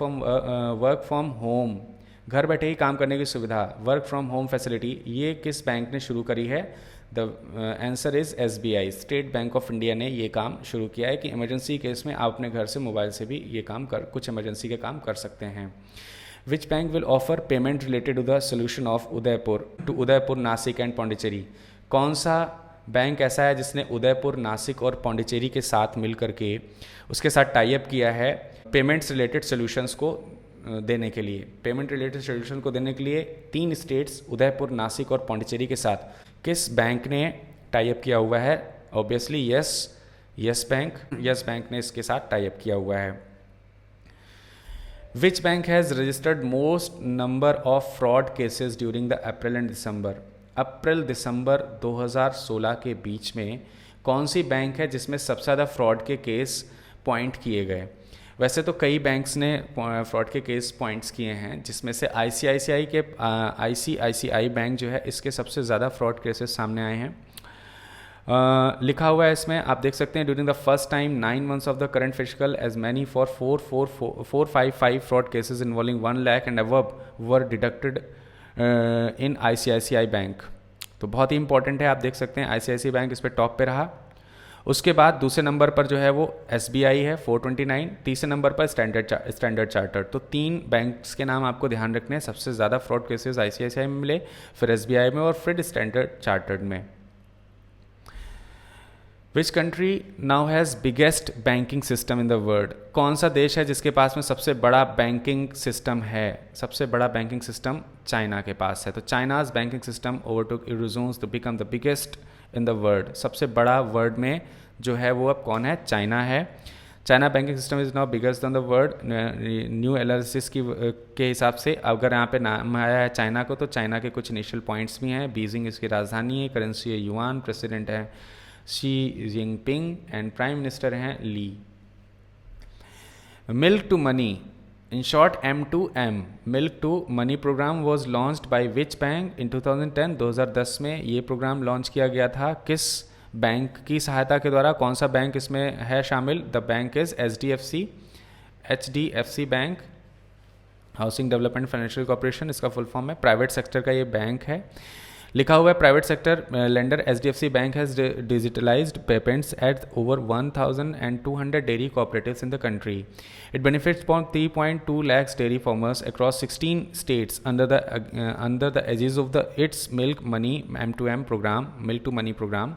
from home, घर बैठे ही काम करने की सुविधा, वर्क फ्रॉम होम फैसिलिटी, ये किस बैंक ने शुरू करी है। The answer is SBI, state bank of India ने ये काम शुरू किया है कि इमरजेंसी केस में आप अपने घर से मोबाइल से भी ये काम कुछ इमरजेंसी के काम कर सकते हैं। Which bank will offer payment related to the solution of Udaipur, Nashik and Pondicherry. कौन सा बैंक ऐसा है जिसने उदयपुर, नासिक और पौंडीचेरी के साथ मिल करके उसके साथ टाई अप किया है पेमेंट्स रिलेटेड सोल्यूशंस को देने के लिए। पेमेंट रिलेटेड सोल्यूशन को देने के लिए 3 स्टेट्स उदयपुर, नासिक और पौंडीचेरी के साथ किस बैंक ने टाई अप किया हुआ है। ऑब्वियसली यस बैंक ने इसके साथ टाई अप किया हुआ है। Which bank has registered most number of fraud cases during the April and December. April December 2016 के बीच में कौन सी बैंक है जिसमें सबसे ज़्यादा फ्रॉड के केस पॉइंट किए गए। वैसे तो कई बैंक्स ने फ्रॉड के केस पॉइंट्स किए हैं, जिसमें से ICICI बैंक जो है इसके सबसे ज़्यादा फ्रॉड केसेस सामने आए हैं। लिखा हुआ है इसमें, आप देख सकते हैं, during the first time 9 months of the current physical as many for 455 fraud cases involving 1 lakh and above were deducted in ICICI bank. तो बहुत ही इंपॉर्टेंट है, आप देख सकते हैं ICICI बैंक इस पर टॉप पे रहा। उसके बाद दूसरे नंबर पर जो है वो SBI है 429, तीसरे नंबर पर स्टैंडर्ड चार्टर्ड। तो 3 बैंक्स के नाम आपको ध्यान रखने हैं। सबसे ज़्यादा फ्रॉड केसेस ICICI में मिले, फिर SBI में और फिर स्टैंडर्ड चार्टर्ड में। Which country now has biggest banking system in the world. कौन सा देश है जिसके पास में सबसे बड़ा बैंकिंग सिस्टम है। सबसे बड़ा बैंकिंग सिस्टम चाइना के पास है। तो China's banking system overtook eurozone to become the biggest in the world. सबसे बड़ा वर्ल्ड में जो है वो अब कौन है, चाइना है। China banking system is now biggest in the world. New analysis के हिसाब से अगर यहाँ पे नाम आया है चाइना को, तो चाइना के कुछ इनिशियल पॉइंट्स भी हैं। बीजिंग इसकी राजधानी है, करेंसी है युआन, प्रेसिडेंट है Xi Jinping and prime minister हैं Li. Milk to money, in short M2M, milk to money programme was launched by which bank in 2010। 2010 में ये प्रोग्राम लॉन्च किया गया था। किस बैंक की सहायता के द्वारा, कौन सा बैंक इसमें है शामिल। The bank is HDFC bank, housing development financial corporation इसका फुल फॉर्म है। प्राइवेट सेक्टर का ये बैंक है। लिखा हुआ है private sector lender HDFC bank has digitalised payments at over 1,200 dairy cooperatives in the country. It benefits 3.2 lakhs dairy farmers across 16 states under the aegis of the its milk money M2M programme, milk to money programme.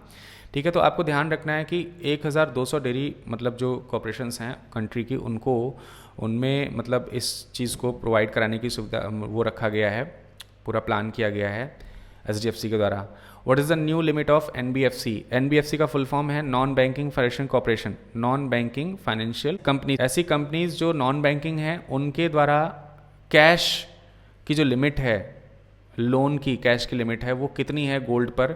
ठीक है, तो आपको ध्यान रखना है कि 1,200 dairy मतलब जो कॉपरेशंस हैं कंट्री की, उनमें मतलब इस चीज़ को प्रोवाइड कराने की सुविधा वो रखा गया है, पूरा प्लान किया गया है HDFC के द्वारा। What is the new limit of NBFC। NBFC का फुल फॉर्म है non banking financial corporation, non banking financial company. ऐसी कंपनीज जो नॉन बैंकिंग हैं उनके द्वारा कैश की जो लिमिट है, लोन की कैश की लिमिट है वो कितनी है गोल्ड पर,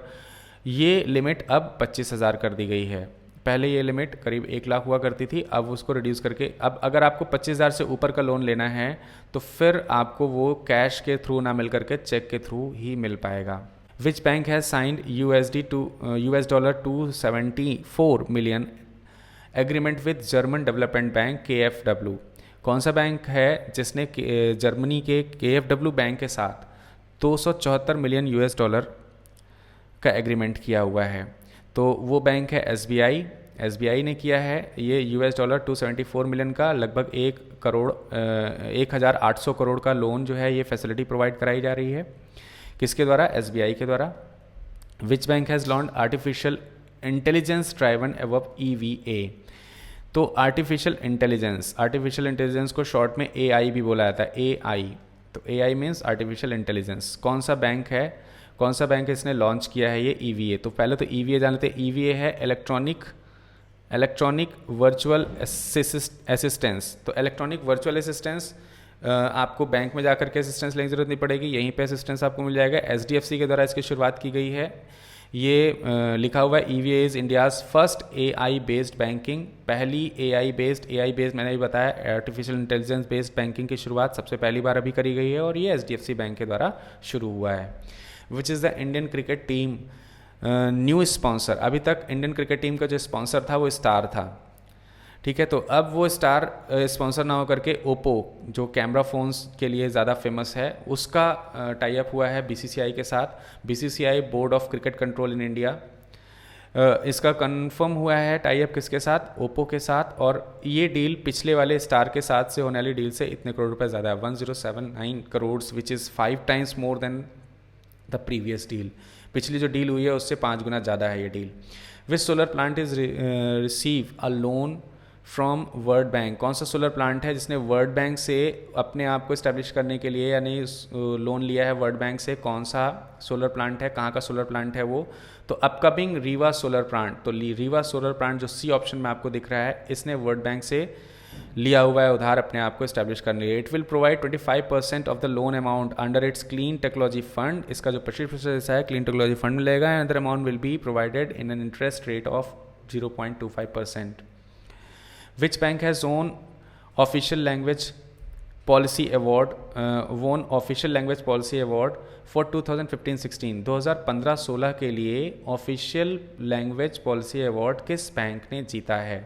ये लिमिट अब 25,000 कर दी गई है। पहले ये लिमिट करीब 1 लाख हुआ करती थी, अब उसको रिड्यूस करके अब अगर आपको 25,000 से ऊपर का लोन लेना है तो फिर आपको वो कैश के थ्रू ना मिल करके चेक के थ्रू ही मिल पाएगा। विच bank has signed US dollar 274 million agreement with German development bank KfW। कौन सा बैंक है जिसने जर्मनी के KfW बैंक के साथ 274 मिलियन US डॉलर का एग्रीमेंट किया हुआ है? तो वो बैंक है SBI ने किया है। ये US डॉलर 274 मिलियन का लगभग 1,800 करोड़ का लोन जो है ये फैसिलिटी प्रोवाइड कराई जा रही है। किसके द्वारा? SBI के द्वारा। विच bank has launch artificial intelligence driven एवब EVA। तो आर्टिफिशियल इंटेलिजेंस को शॉर्ट में AI भी बोला जाता है, AI। तो AI मीन्स आर्टिफिशियल इंटेलिजेंस। कौन सा बैंक है इसने लॉन्च किया है ये EVA? तो पहले तो EVA जान लेते हैं। EVA है इलेक्ट्रॉनिक वर्चुअल असिस्टेंस। तो इलेक्ट्रॉनिक वर्चुअल असिस्टेंस आपको बैंक में जाकर के असिस्टेंस लेने की जरूरत नहीं पड़ेगी, यहीं पे असिस्टेंस आपको मिल जाएगा। SDFC के द्वारा इसकी शुरुआत की गई है। ये लिखा हुआ है EVA is India's first AI based banking. पहली AI बेस्ड मैंने भी बताया, आर्टिफिशियल इंटेलिजेंस बेस्ड बैंकिंग की शुरुआत सबसे पहली बार अभी करी गई है और ये SDFC बैंक के द्वारा शुरू हुआ है। विच is the Indian cricket team new sponsor. अभी तक इंडियन क्रिकेट टीम का जो स्पॉन्सर था वो स्टार था, ठीक है। तो अब वो स्टार स्पॉन्सर ना होकर के ओप्पो जो कैमरा फ़ोन्स के लिए ज़्यादा फेमस है उसका टाई अप हुआ है BCCI के साथ। BCCI board of cricket control in India. इसका कंफर्म हुआ है टाई अप किसके साथ? ओप्पो के साथ। और ये डील पिछले वाले स्टार के साथ से होने वाली डील से इतने करोड़ रुपए ज़्यादा है, 1079 crore, which is 5 times more than the previous deal. पिछली जो डील हुई है उससे 5 गुना ज़्यादा है ये deal. Which solar plant is receive a loan from world bank. कौन सा सोलर प्लांट है जिसने वर्ल्ड बैंक से अपने आप को इस्टेब्लिश करने के लिए यानी लोन लिया है वर्ल्ड बैंक से? कौन सा सोलर प्लांट है, कहाँ का सोलर प्लांट है वो? तो अपकमिंग रीवा सोलर प्लांट। तो रीवा सोलर प्लांट जो C ऑप्शन में आपको दिख रहा है, इसने वर्ल्ड बैंक से लिया हुआ है उधार अपने आप को इस्टेब्लिश करने के लिए। It will provide 25% of the loan amount under its clean technology fund. इसका जो 25% हिस्सा है क्लीन टेक्नोलॉजी फंड मिलेगा। And other amount will be provided in an interest rate of 0.25%। Which bank has won official language policy award for 2015-16? 2015-16 के लिए official language policy award किस bank ने जीता है?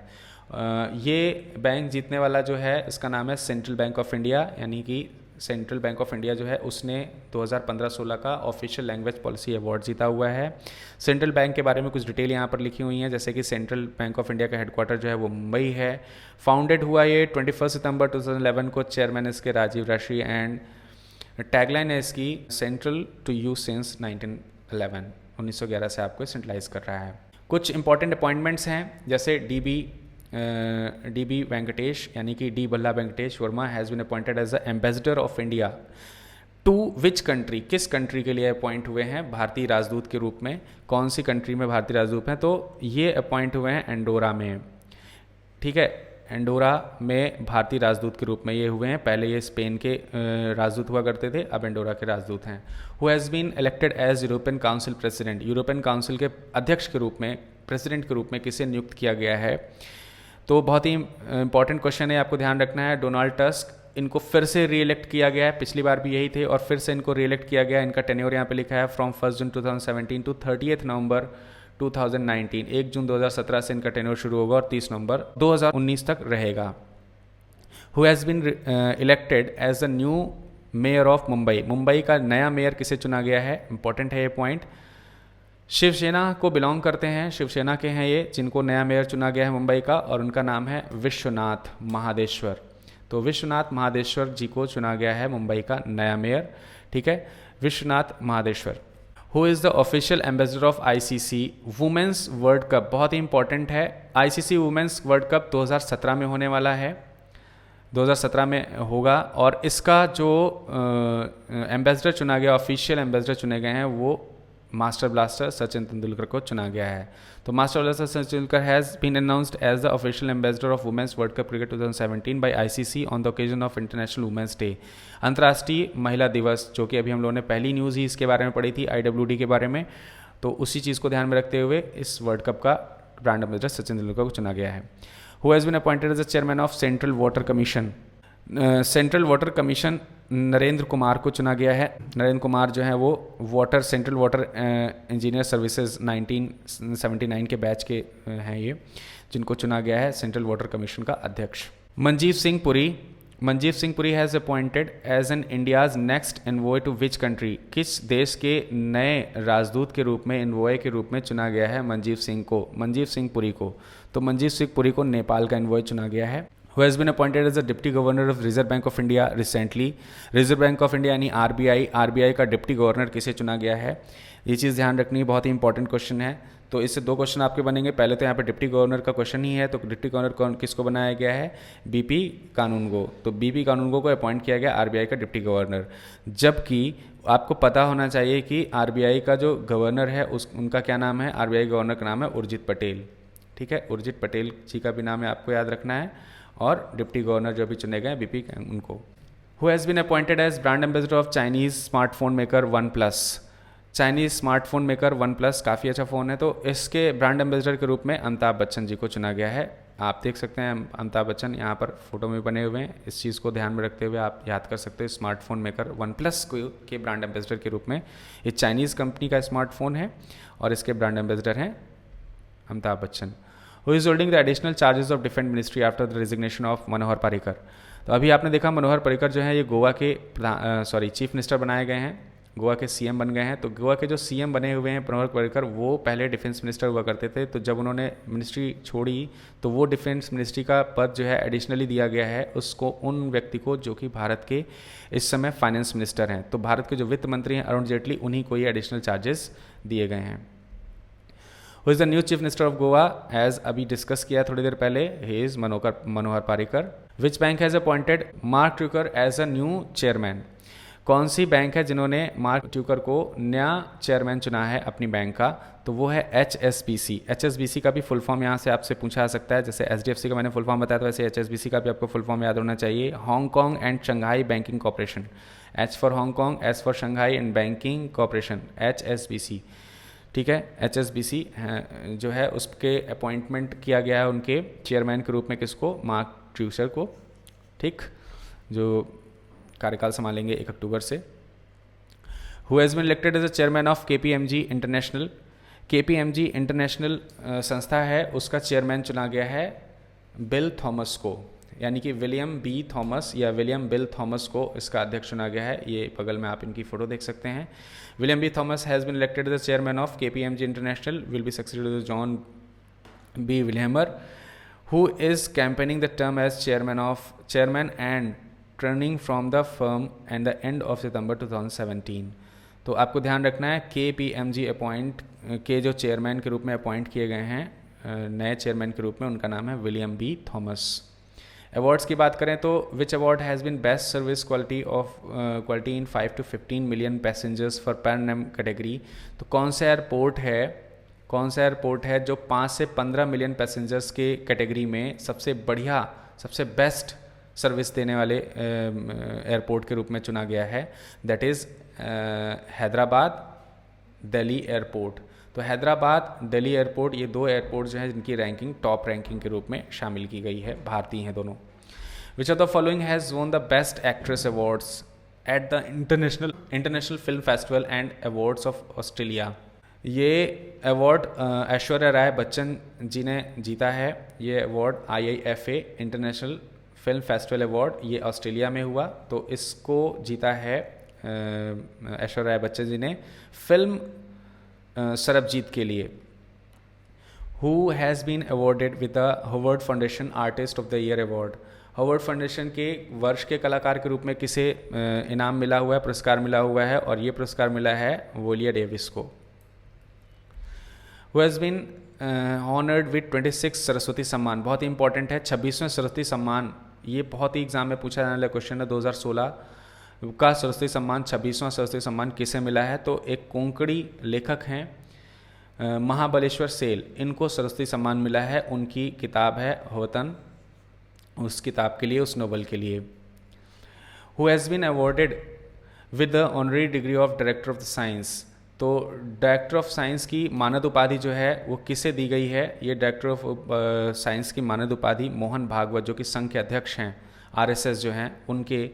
ये बैंक जीतने वाला जो है इसका नाम है सेंट्रल बैंक ऑफ इंडिया। यानी कि सेंट्रल बैंक ऑफ इंडिया जो है उसने 2015-16 का ऑफिशियल लैंग्वेज पॉलिसी अवार्ड जीता हुआ है। सेंट्रल बैंक के बारे में कुछ डिटेल यहाँ पर लिखी हुई हैं, जैसे कि सेंट्रल बैंक ऑफ इंडिया का हेडक्वार्टर जो है वो मुंबई है। फाउंडेड हुआ ये 21 सितंबर 2011 को। चेयरमैन इसके राजीव राशि एंड टैगलाइन है इसकी सेंट्रल टू यू सिंस 1911। 1911 से आपको सेंट्रलाइज कर रहा है। कुछ इंपॉर्टेंट अपॉइंटमेंट्स हैं जैसे DB वेंकटेश यानी कि D Balla Venkatesh Varma has been appointed as the ambassador of India to which country. किस कंट्री के लिए अपॉइंट हुए हैं भारतीय राजदूत के रूप में? कौन सी कंट्री में भारतीय राजदूत हैं? तो ये अपॉइंट हुए हैं एंडोरा में, ठीक है। एंडोरा में भारतीय राजदूत के रूप में ये हुए हैं। पहले ये स्पेन के राजदूत हुआ करते थे, अब एंडोरा के राजदूत हैं। Who has been elected as European council president. European council के अध्यक्ष के रूप में, प्रेसिडेंट के रूप में किसे नियुक्त किया गया है? तो बहुत ही इंपॉर्टेंट क्वेश्चन है, आपको ध्यान रखना है। डोनाल्ड टस्क, इनको फिर से री इलेक्ट किया गया है, पिछली बार भी यही थे और फिर से इनको री इलेक्ट किया गया है। इनका टेन्योर यहाँ पे लिखा है फ्रॉम 1 जून 2017 टू 30 नवंबर 2019। 1 जून 2017 से इनका टेन्योर शुरू होगा और 30 नवंबर 2019 तक रहेगा। Who has been elected as the new mayor of Mumbai. Mumbai का नया मेयर किसे चुना गया है? इंपॉर्टेंट है ये पॉइंट। शिवसेना को बिलोंग करते हैं, शिवसेना के हैं ये, जिनको नया मेयर चुना गया है मुंबई का, और उनका नाम है विश्वनाथ महादेश्वर। तो विश्वनाथ महादेश्वर जी को चुना गया है मुंबई का नया मेयर, ठीक है, Vishwanath Mahadeshwar. Who is the official ambassador of ICC women's world cup. बहुत ही इंपॉर्टेंट है। ICC वुमेंस वर्ल्ड कप 2017 में होने वाला है, 2017 में होगा। और इसका जो एम्बेसडर चुना गया, ऑफिशियल एम्बेसडर चुने गए हैं, वो मास्टर ब्लास्टर सचिन तेंदुलकर को चुना गया है। तो master blaster Sachin Tendulkar has been announced as the official ambassador of women's world cup cricket 2017 by ICC on the occasion of international women's day. अंतर्राष्ट्रीय महिला दिवस, जो कि अभी हम लोगों ने पहली न्यूज़ ही इसके बारे में पढ़ी थी, IWD के बारे में। तो उसी चीज़ को ध्यान में रखते हुए इस वर्ल्ड कप का ब्रांड एम्बेसडर सचिन तेंदुलकर को चुना गया है। Who has been appointed as the chairman of central water commission. Central water commission Narendra Kumar को चुना गया है। नरेंद्र कुमार जो है वो सेंट्रल वाटर इंजीनियर सर्विसेज 1979 के बैच के हैं ये, जिनको चुना गया है सेंट्रल वाटर कमीशन का अध्यक्ष। Manjeev Singh Puri has appointed as an India's next envoy to which country. किस देश के नए राजदूत के रूप में, एनवॉय के रूप में चुना गया है मंजीव सिंह पुरी को। तो मंजीव सिंह पुरी को नेपाल का एनवॉय चुना गया है। Who has been appointed as the Deputy Governor of Reserve Bank of India recently? Reserve bank of India यानी आरबीआई का डिप्टी गवर्नर किसे चुना गया है, ये चीज़ ध्यान रखनी है, बहुत ही इंपॉर्टेंट क्वेश्चन है। तो इससे 2 क्वेश्चन आपके बनेंगे। पहले तो यहाँ पे डिप्टी गवर्नर का क्वेश्चन ही है, तो डिप्टी गवर्नर किसको बनाया गया है, बीपी कानूनगो। तो बीपी कानूनगो को अपॉइंट किया गया आरबीआई का डिप्टी गवर्नर। जबकि आपको पता होना चाहिए कि आरबीआई का जो गवर्नर है उनका क्या नाम है, आरबीआई गवर्नर का नाम है उर्जित पटेल। ठीक है, उर्जित पटेल जी का भी नाम है, आपको याद रखना है। और डिप्टी गवर्नर जो भी चुने गए बीपी उनको। Who has been appointed as brand ambassador of Chinese smartphone maker OnePlus. Chinese smartphone maker OnePlus काफ़ी अच्छा फ़ोन है, तो इसके ब्रांड एम्बेसडर के रूप में अमिताभ बच्चन जी को चुना गया है। आप देख सकते हैं अमिताभ बच्चन यहाँ पर फोटो में बने हुए हैं। इस चीज़ को ध्यान में रखते हुए आप याद कर सकते हैं स्मार्टफोन मेकर वन प्लस के ब्रांड एम्बेसडर के रूप में। ये चाइनीज़ कंपनी का स्मार्टफोन है और इसके ब्रांड एम्बेसडर हैं Amitabh Bachchan. Who is holding the additional charges of Defense Ministry after the resignation of Manohar Parrikar. तो अभी आपने देखा मनोहर पर्रिकर जो है ये गोवा के चीफ मिनिस्टर बनाए गए हैं, गोवा के सीएम बन गए हैं। तो गोवा के जो सीएम बने हुए हैं मनोहर पर्रिकर, वो पहले डिफेंस मिनिस्टर हुआ करते थे। तो जब उन्होंने मिनिस्ट्री छोड़ी तो वो डिफेंस मिनिस्ट्री का पद जो है एडिशनली दिया गया है उसको उन व्यक्ति को जो कि भारत के इस समय फाइनेंस मिनिस्टर हैं। तो भारत के जो वित्त मंत्री हैं अरुण जेटली, उन्हीं को ये एडिशनल चार्जेस दिए गए हैं। Who is the new chief minister of Goa? As अभी डिस्कस किया थोड़ी देर पहले, he is Manohar Parrikar. Which bank has appointed Mark Tucker as a new chairman? कौन सी बैंक है जिन्होंने मार्क ट्यूकर को नया चेयरमैन चुना है अपनी बैंक का? तो वो है HSBC। HSBC का भी फुल फॉर्म यहाँ से आपसे पूछा जा सकता है। जैसे HDFC का मैंने फुल फॉर्म बताया, तो वैसे HSBC का भी आपको फुल फॉर्म याद होना चाहिए। Hong Kong and Shanghai banking corporation. H for Hong Kong, S for Shanghai and banking corporation, HSBC। ठीक है, HSBC जो है उसके अपॉइंटमेंट किया गया है उनके चेयरमैन के रूप में किसको, मार्क ट्यूसर को। ठीक, जो कार्यकाल संभालेंगे 1 अक्टूबर से। Who has been elected as a chairman of KPMG international. KPMG international संस्था है, उसका चेयरमैन चुना गया है बिल थॉमस को, यानी कि विलियम बी थॉमस या विलियम बिल थॉमस को इसका अध्यक्ष चुना गया है। ये बगल में आप इनकी फ़ोटो देख सकते हैं। William B Thomas has been elected as the chairman of KPMG international, will be succeeded by John B Veihmeyer, who is campaigning the term as chairman and turning from the firm and the end of September 2017। तो आपको ध्यान रखना है KPMG के जो chairman के रूप में अपॉइंट किए गए हैं नए चेयरमैन के रूप में, उनका नाम है विलियम बी थॉमस। अवार्ड्स की बात करें तो which award has been best service quality in 5 to 15 million passengers for per annum category. तो कौन सा एयरपोर्ट है जो 5 से 15 मिलियन पैसेंजर्स के कैटेगरी में सबसे बढ़िया, सबसे बेस्ट सर्विस देने वाले एयरपोर्ट के रूप में चुना गया है? That is Hyderabad Delhi airport. तो हैदराबाद दिल्ली एयरपोर्ट, ये 2 एयरपोर्ट जो हैं जिनकी रैंकिंग टॉप रैंकिंग के रूप में शामिल की गई है, भारतीय हैं दोनों। विच of the following has won the best actress awards at the international film festival and awards of Australia. ये अवार्ड ऐश्वर्या राय बच्चन जी ने जीता है। ये award IIFA international film festival award, ये ऑस्ट्रेलिया में हुआ, तो इसको जीता है ऐश्वर्या राय बच्चन जी ने फिल्म सरबजीत के लिए। Who has been awarded with the Harvard foundation artist of the year award. Harvard foundation के वर्ष के कलाकार के रूप में किसे इनाम मिला हुआ है, पुरस्कार मिला हुआ है, और ये पुरस्कार मिला है वोलिया डेविस को। Who has been honoured with 26 Saraswati Samman. बहुत ही इंपॉर्टेंट है 26वें सरस्वती सम्मान, ये बहुत ही एग्जाम में पूछा जाने वाला क्वेश्चन है। 2016 का सरस्वती सम्मान, 26वां सरस्वती सम्मान किसे मिला है? तो एक कोंकणी लेखक हैं महाबलेश्वर सेल, इनको सरस्वती सम्मान मिला है। उनकी किताब है वतन, उस किताब के लिए, उस नोवेल के लिए। Who has been awarded with the honorary degree of director of the science. तो डायरेक्टर ऑफ साइंस की मानद उपाधि जो है वो किसे दी गई है? ये डायरेक्टर ऑफ साइंस की मानद उपाधि मोहन भागवत, जो कि संघ के अध्यक्ष हैं, आरएसएस जो हैं उनके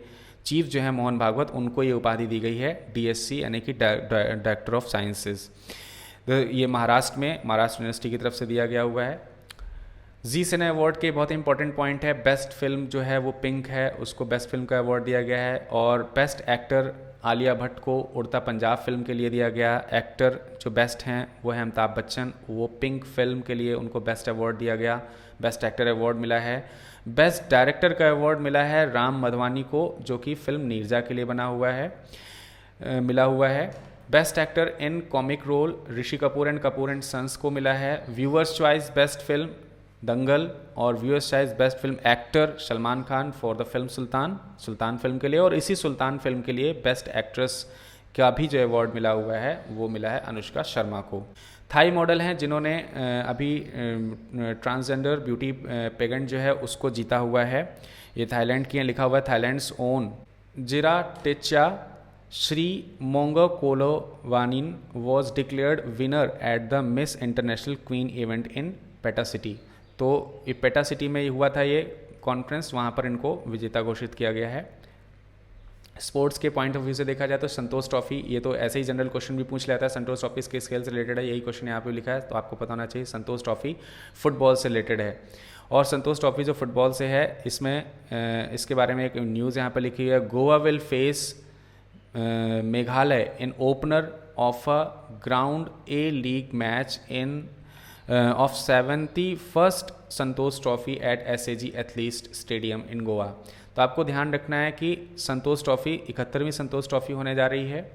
चीफ जो है मोहन भागवत, उनको ये उपाधि दी गई है डीएससी यानी कि डायरेक्टर ऑफ साइंसेज। तो ये महाराष्ट्र में, महाराष्ट्र यूनिवर्सिटी की तरफ से दिया गया हुआ है। जी सिने अवार्ड के बहुत इंपॉर्टेंट पॉइंट है, बेस्ट फिल्म जो है वो पिंक है, उसको बेस्ट फिल्म का अवार्ड दिया गया है। और बेस्ट एक्टर आलिया भट्ट को उड़ता पंजाब फिल्म के लिए दिया गया। एक्टर जो बेस्ट हैं वो है अमिताभ बच्चन, वो पिंक फिल्म के लिए उनको बेस्ट अवार्ड दिया गया, बेस्ट एक्टर अवार्ड मिला है। बेस्ट डायरेक्टर का अवार्ड मिला है राम मधवानी को, जो कि फिल्म नीरजा के लिए बना हुआ है, मिला हुआ है। Best actor in comic role Rishi Kapoor and sons को मिला है। Viewers choice best film Dangal और viewers choice best film actor Salman Khan for the film Sultan film के लिए। और इसी सुल्तान फिल्म के लिए बेस्ट एक्ट्रेस का भी जो अवार्ड मिला हुआ है वो मिला है अनुष्का शर्मा को। थाई मॉडल हैं जिन्होंने अभी ट्रांसजेंडर ब्यूटी पेगेंट जो है उसको जीता हुआ है, ये थाईलैंड की हैं। लिखा हुआ है Thailand's own Jira Techa Sri Mongkolovanin was declared winner at the Miss International Queen event in Pattaya city. तो ये पेटा सिटी में ही हुआ था ये कॉन्फ्रेंस, वहाँ पर इनको विजेता घोषित किया गया है। स्पोर्ट्स के पॉइंट ऑफ व्यू से देखा जाए तो संतोष ट्रॉफी, ये तो ऐसे ही जनरल क्वेश्चन भी पूछ लेता है, संतोष ट्रॉफी किस खेल से रिलेटेड है, यही क्वेश्चन यहाँ पे लिखा है तो आपको पता होना चाहिए। संतोष ट्रॉफी फुटबॉल से रिलेटेड है। और संतोष ट्रॉफी जो फुटबॉल से है, इसमें इसके बारे में एक न्यूज़ यहाँ पर लिखी है, Goa will face Meghalaya in opener of a ground A league match in of 71st Santosh trophy at SAG athlete stadium in Goa. तो आपको ध्यान रखना है कि संतोष ट्रॉफी 71वीं संतोष ट्रॉफी होने जा रही है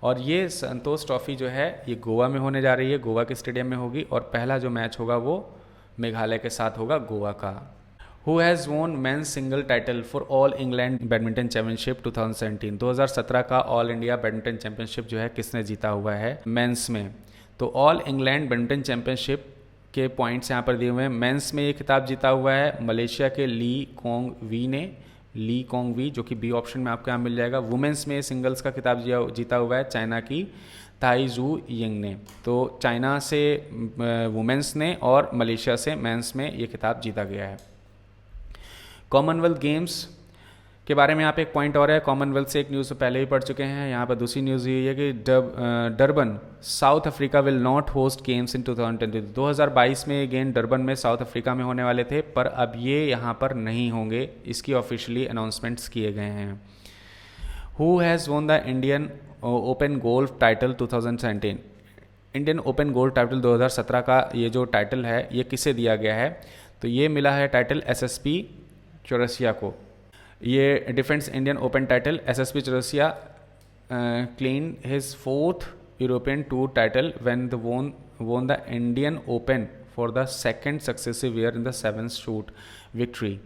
और ये संतोष ट्रॉफी जो है ये गोवा में होने जा रही है, गोवा के स्टेडियम में होगी और पहला जो मैच होगा वो मेघालय के साथ होगा, गोवा का। हु हैज़ वोन men's single title for all England badminton championship 2017? 2017 का ऑल इंडिया बैडमिंटन चैंपियनशिप जो है किसने जीता हुआ है मेंस में? तो ऑल इंग्लैंड बैडमिंटन चैंपियनशिप के पॉइंट्स यहाँ पर दिए हुए हैं। मेंस में ये खिताब जीता हुआ है मलेशिया के ली कोंग वी ने, ली कोंग वी, जो कि बी ऑप्शन में आपको यहाँ मिल जाएगा। वुमेंस में सिंगल्स का खिताब जीता हुआ है चाइना की ताई जू यिंग ने। तो चाइना से वुमेंस ने और मलेशिया से मेंस में ये खिताब जीता गया है। कॉमनवेल्थ गेम्स के बारे में यहाँ पे एक पॉइंट और है, कॉमनवेल्थ से एक न्यूज़ पहले ही पढ़ चुके हैं। यहाँ पर दूसरी न्यूज़ ये है कि Durban South Africa will not host games in 2022। 2022 में ये गेम डरबन में साउथ अफ्रीका में होने वाले थे, पर अब ये यहाँ पर नहीं होंगे, इसकी ऑफिशियली अनाउंसमेंट्स किए गए हैं। Who has won the Indian open golf title 2017? Indian open golf title 2017 का ये जो टाइटल है ये किसे दिया गया है? तो ये मिला है टाइटल SSP चौरसिया को। ये defence Indian open title SSP Chaurasia clean his 4th European tour title when won the Indian open for the second successive year in the 7th shoot victory.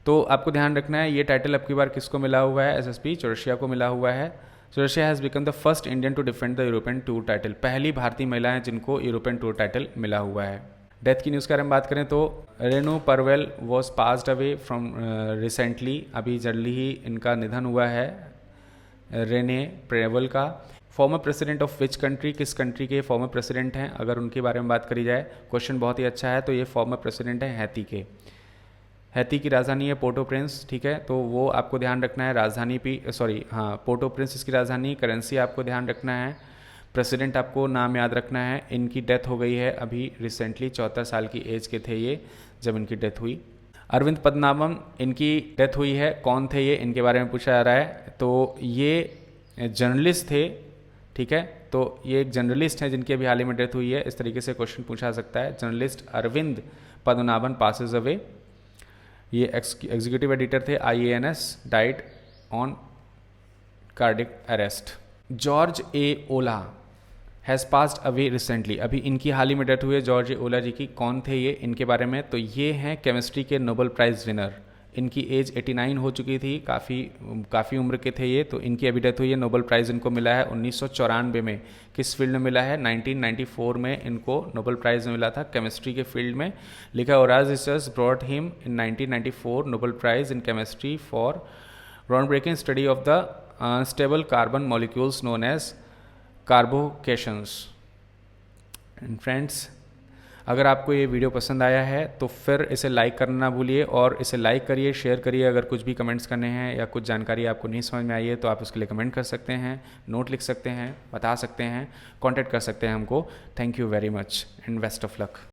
तो आपको ध्यान रखना है ये टाइटल अब की बार किसको मिला हुआ है? SSP चौरसिया को मिला हुआ है। Chowrasia has become the first Indian to defend the European tour title, पहली भारतीय महिला है जिनको यूरोपियन टूर टाइटल मिला हुआ है। डेथ की न्यूज़ के बारे में बात करें तो Renu Parvel was passed away from recently, अभी जल्दी ही इनका निधन हुआ है रेने प्रेवल का। Former president of which country, किस कंट्री के फॉर्मर प्रेसिडेंट हैं अगर उनके बारे में बात करी जाए? क्वेश्चन बहुत ही अच्छा है। तो ये फॉर्मर प्रेसिडेंट हैं हैती के। हैती की राजधानी है पोर्टो प्रिंस, ठीक है, तो वो आपको ध्यान रखना है। राजधानी पोर्टो प्रिंस इसकी राजधानी। करेंसी आपको ध्यान रखना है। प्रेसिडेंट आपको नाम याद रखना है। इनकी डेथ हो गई है अभी रिसेंटली, 74 साल की एज के थे ये जब इनकी डेथ हुई। अरविंद पद्मनाभम, इनकी डेथ हुई है। कौन थे ये, इनके बारे में पूछा जा रहा है। तो ये जर्नलिस्ट थे, ठीक है, तो ये एक जर्नलिस्ट हैं जिनकी अभी हाल ही में डेथ हुई है। इस तरीके से क्वेश्चन पूछा सकता है। Journalist Arvind Padmanabhan passes away. ये एग्जीक्यूटिव एडिटर थे IANS, died on cardiac arrest. George A Olah has passed away recently, अभी इनकी हाल ही में डेथ हुई है जॉर्ज ए ओला जी की। कौन थे ये, इनके बारे में? तो ये हैं केमिस्ट्री के नोबेल प्राइज़ विनर। इनकी एज 89 हो चुकी थी, काफ़ी उम्र के थे ये, तो इनकी अभी डेथ हुई है। नोबेल प्राइज़ इनको मिला है 1994 में। किस फील्ड में मिला है? 1994 में इनको नोबेल प्राइज़ मिला था केमिस्ट्री के फील्ड में। लिखा Olah's research brought him in 1994 Nobel prize in chemistry for ground breaking study of the stable carbon molecules known as carbocations. And friends, अगर आपको ये वीडियो पसंद आया है तो फिर इसे लाइक करना ना भूलिए, और इसे लाइक करिए, शेयर करिए। अगर कुछ भी कमेंट्स करने हैं या कुछ जानकारी आपको नहीं समझ में आई है तो आप उसके लिए कमेंट कर सकते हैं, नोट लिख सकते हैं, बता सकते हैं, कांटेक्ट कर सकते हैं हमको। Thank you very much and best of luck.